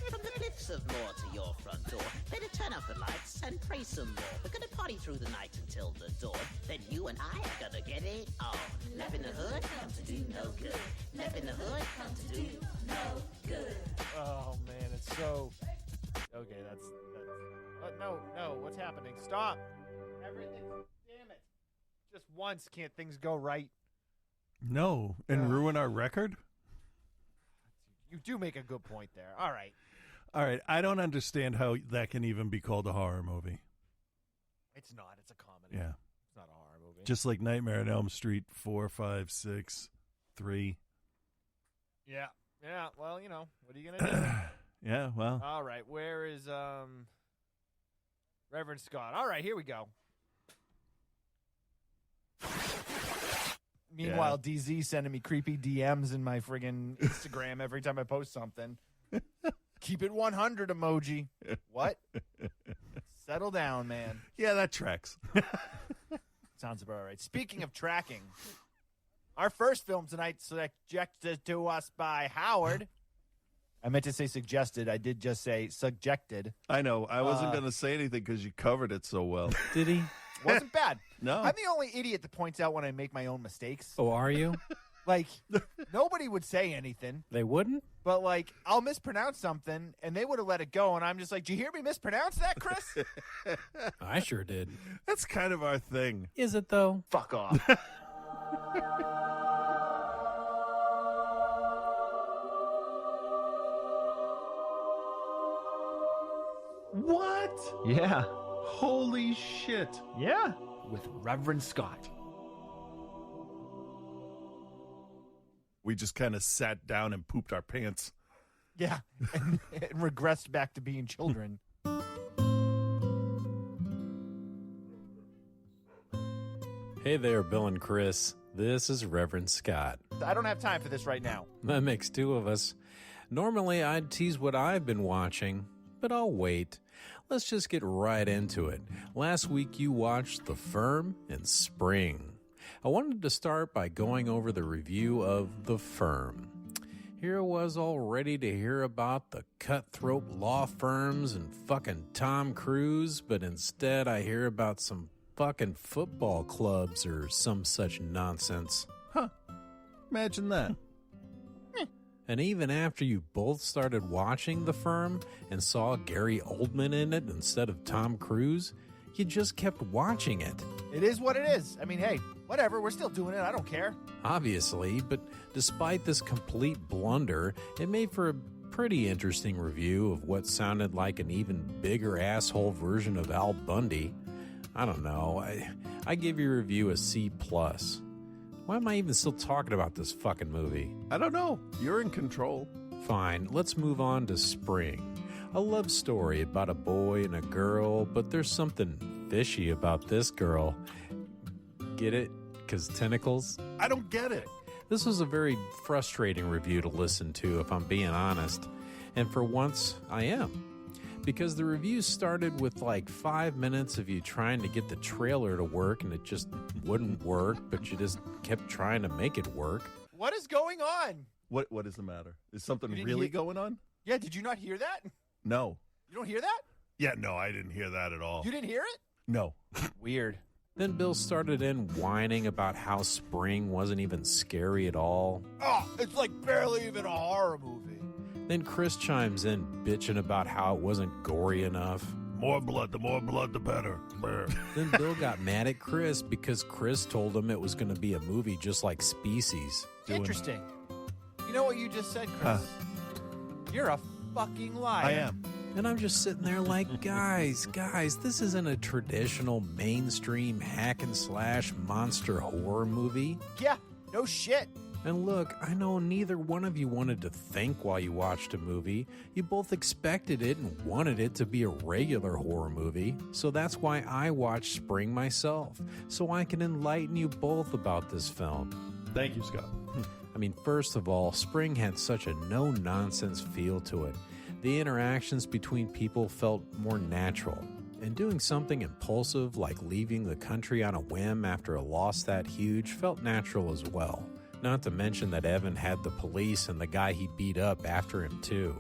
From the cliffs of Moor to your front door, better turn up the lights and pray some more. We're gonna party through the night until the dawn. Then you and I are gonna get it on. Left in the hood, come to do no good. Left in the hood, come to do no good. Oh man, it's so. Okay, that's. No, what's happening? Stop! Everything. Damn it! Just once, can't things go right? No, and ruin our record? You do make a good point there. All right. All right, I don't understand how that can even be called a horror movie. It's not. It's a comedy. Yeah. It's not a horror movie. Just like Nightmare on Elm Street 4, 5, 6, 3. Yeah. Yeah. Well, you know, what are you gonna do? Yeah. Well. All right. Where is Reverend Scott? All right. Here we go. Meanwhile, DZ sending me creepy DMs in my friggin' Instagram every time I post something. Keep it 100 emoji. What? Settle down, man. Yeah, that tracks. Sounds about right. Speaking of tracking, our first film tonight suggested to us by Howard. I meant to say suggested. I did just say subjected. I know. I wasn't going to say anything because you covered it so well. Did he? Wasn't bad. No. I'm the only idiot that points out when I make my own mistakes. Oh, are you? Like, nobody would say anything. They wouldn't? But, like, I'll mispronounce something, and they would have let it go, and I'm just like, did you hear me mispronounce that, Chris? I sure did. That's kind of our thing. Is it, though? Fuck off. What? Yeah. Holy shit. Yeah. With Reverend Scott. We just kind of sat down and pooped our pants. Yeah, and regressed back to being children. Hey there, Bill and Chris. This is Reverend Scott. I don't have time for this right now. That makes two of us. Normally, I'd tease what I've been watching, but I'll wait. Let's just get right into it. Last week, you watched The Firm and Spring. I wanted to start by going over the review of The Firm. Here I was all ready to hear about the cutthroat law firms and fucking Tom Cruise, but instead I hear about some fucking football clubs or some such nonsense. Huh. Imagine that. And even after you both started watching The Firm and saw Gary Oldman in it instead of Tom Cruise, you just kept watching it. It is what it is. I mean, hey, whatever. We're still doing it. I don't care. Obviously, but despite this complete blunder, it made for a pretty interesting review of what sounded like an even bigger asshole version of Al Bundy. I don't know. I gave your review a C+. Why am I even still talking about this fucking movie? I don't know. You're in control. Fine, let's move on to Spring. A love story about a boy and a girl, but there's something fishy about this girl. Get it? 'Cause tentacles? I don't get it. This was a very frustrating review to listen to, if I'm being honest. And for once, I am. Because the review started with like 5 minutes of you trying to get the trailer to work, and it just wouldn't work, but you just kept trying to make it work. What is going on? What is the matter? Is something really going on? Yeah, did you not hear that? No. You don't hear that? Yeah, no, I didn't hear that at all. You didn't hear it? No. Weird. Then Bill started in whining about how Spring wasn't even scary at all. Oh, it's like barely even a horror movie. Then Chris chimes in bitching about how it wasn't gory enough. More blood, the better. Then Bill got mad at Chris because Chris told him it was going to be a movie just like Species. Interesting. You know what you just said, Chris? You're a fucking liar. I am. And I'm just sitting there like, guys, this isn't a traditional mainstream hack and slash monster horror movie. Yeah, no shit. And look, I know neither one of you wanted to think while you watched a movie. You both expected it and wanted it to be a regular horror movie. So that's why I watched Spring myself, so I can enlighten you both about this film. Thank you, Scott. I mean, first of all, Spring had such a no-nonsense feel to it. The interactions between people felt more natural. And doing something impulsive like leaving the country on a whim after a loss that huge felt natural as well. Not to mention that Evan had the police and the guy he beat up after him too.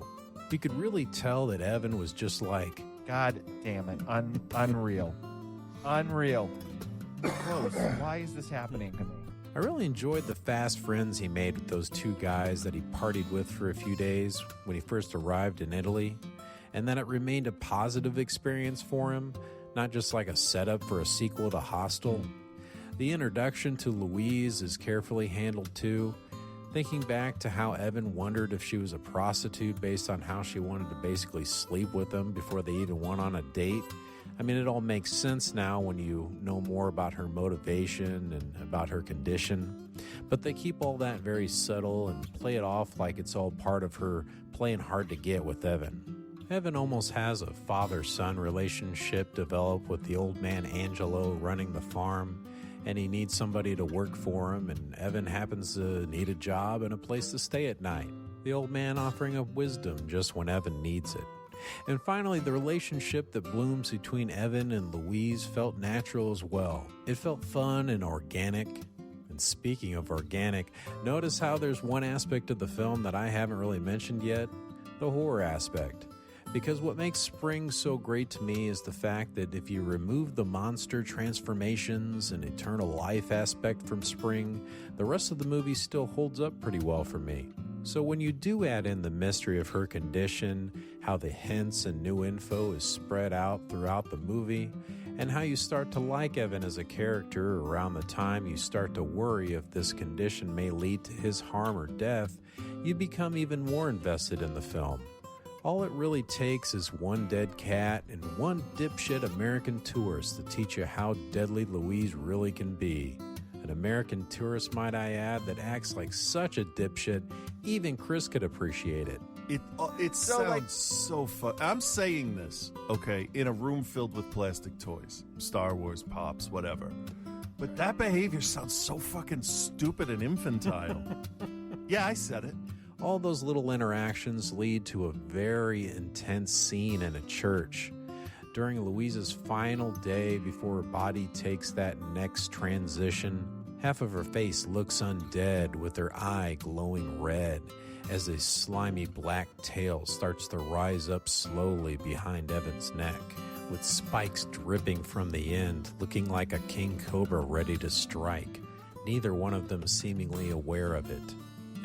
You could really tell that Evan was just like, God damn it, unreal. Unreal. Close. Why is this happening to me? I really enjoyed the fast friends he made with those two guys that he partied with for a few days when he first arrived in Italy, and that it remained a positive experience for him, not just like a setup for a sequel to Hostel. The introduction to Louise is carefully handled too. Thinking back to how Evan wondered if she was a prostitute based on how she wanted to basically sleep with him before they even went on a date. I mean, it all makes sense now when you know more about her motivation and about her condition. But they keep all that very subtle and play it off like it's all part of her playing hard to get with Evan. Evan almost has a father-son relationship developed with the old man Angelo running the farm, and he needs somebody to work for him, and Evan happens to need a job and a place to stay at night. The old man offering up wisdom just when Evan needs it. And finally, the relationship that blooms between Evan and Louise felt natural as well. It felt fun and organic. And speaking of organic, notice how there's one aspect of the film that I haven't really mentioned yet, the horror aspect. Because what makes Spring so great to me is the fact that if you remove the monster transformations and eternal life aspect from Spring, the rest of the movie still holds up pretty well for me. So when you do add in the mystery of her condition, how the hints and new info is spread out throughout the movie, and how you start to like Evan as a character around the time you start to worry if this condition may lead to his harm or death, you become even more invested in the film. All it really takes is one dead cat and one dipshit American tourist to teach you how deadly Louise really can be. An American tourist, might I add, that acts like such a dipshit, even Chris could appreciate it. It sounds so fun. I'm saying this, okay, in a room filled with plastic toys. Star Wars, Pops, whatever. But that behavior sounds so fucking stupid and infantile. Yeah, I said it. All those little interactions lead to a very intense scene in a church. During Louise's final day before her body takes that next transition, half of her face looks undead with her eye glowing red as a slimy black tail starts to rise up slowly behind Evan's neck, with spikes dripping from the end, looking like a king cobra ready to strike, neither one of them seemingly aware of it.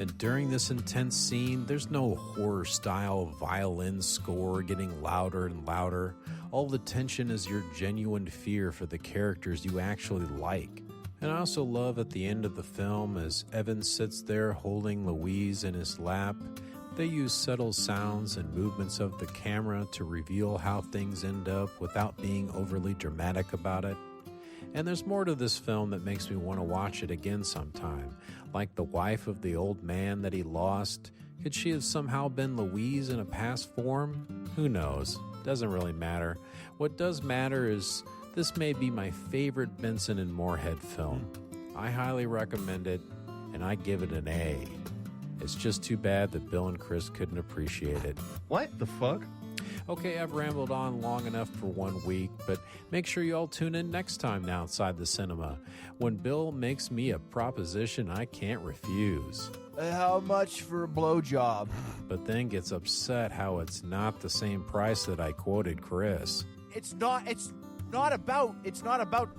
And during this intense scene, there's no horror-style violin score getting louder and louder. All the tension is your genuine fear for the characters you actually like. And I also love at the end of the film, as Evan sits there holding Louise in his lap, they use subtle sounds and movements of the camera to reveal how things end up without being overly dramatic about it. And there's more to this film that makes me want to watch it again sometime. Like the wife of the old man that he lost. Could she have somehow been Louise in a past form? Who knows? Doesn't really matter. What does matter is this may be my favorite Benson and Moorhead film. I highly recommend it, and I give it an A. It's just too bad that Bill and Chris couldn't appreciate it. What the fuck? Okay, I've rambled on long enough for 1 week, but make sure you all tune in next time to Outside the Cinema, when Bill makes me a proposition I can't refuse. How much for a blowjob? But then gets upset how it's not the same price that I quoted Chris. It's not about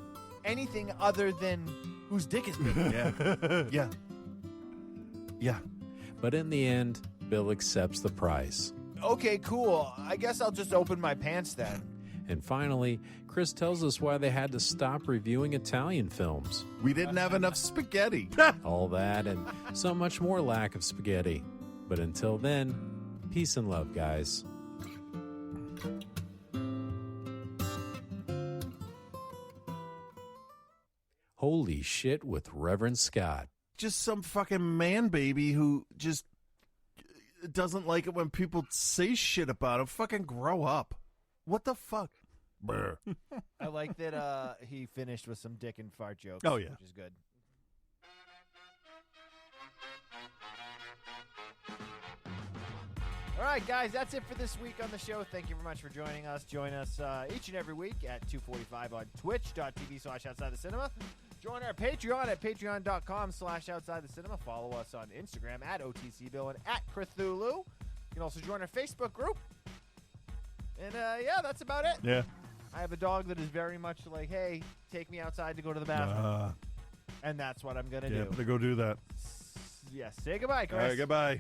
anything other than whose dick is big. Yeah. But in the end, Bill accepts the price. Okay, cool. I guess I'll just open my pants then. And finally, Chris tells us why they had to stop reviewing Italian films. We didn't have enough spaghetti. All that and so much more lack of spaghetti. But until then, peace and love, guys. Holy shit with Reverend Scott. Just some fucking man baby who just doesn't like it when people say shit about him. Fucking grow up. What the fuck? Brr. I like that he finished with some dick and fart jokes. Oh, yeah. Which is good. All right, guys, that's it for this week on the show. Thank you very much for joining us. Join us each and every week at 2:45 on twitch.tv/outsidethecinema. Join our Patreon at patreon.com/outsidethecinema. Follow us on Instagram at OTCBill and at Cthulhu. You can also join our Facebook group. And, yeah, that's about it. Yeah. I have a dog that is very much like, hey, take me outside to go to the bathroom. And that's what I'm going to do. Yeah, go do that. Yes. Say goodbye, Chris. All right, goodbye.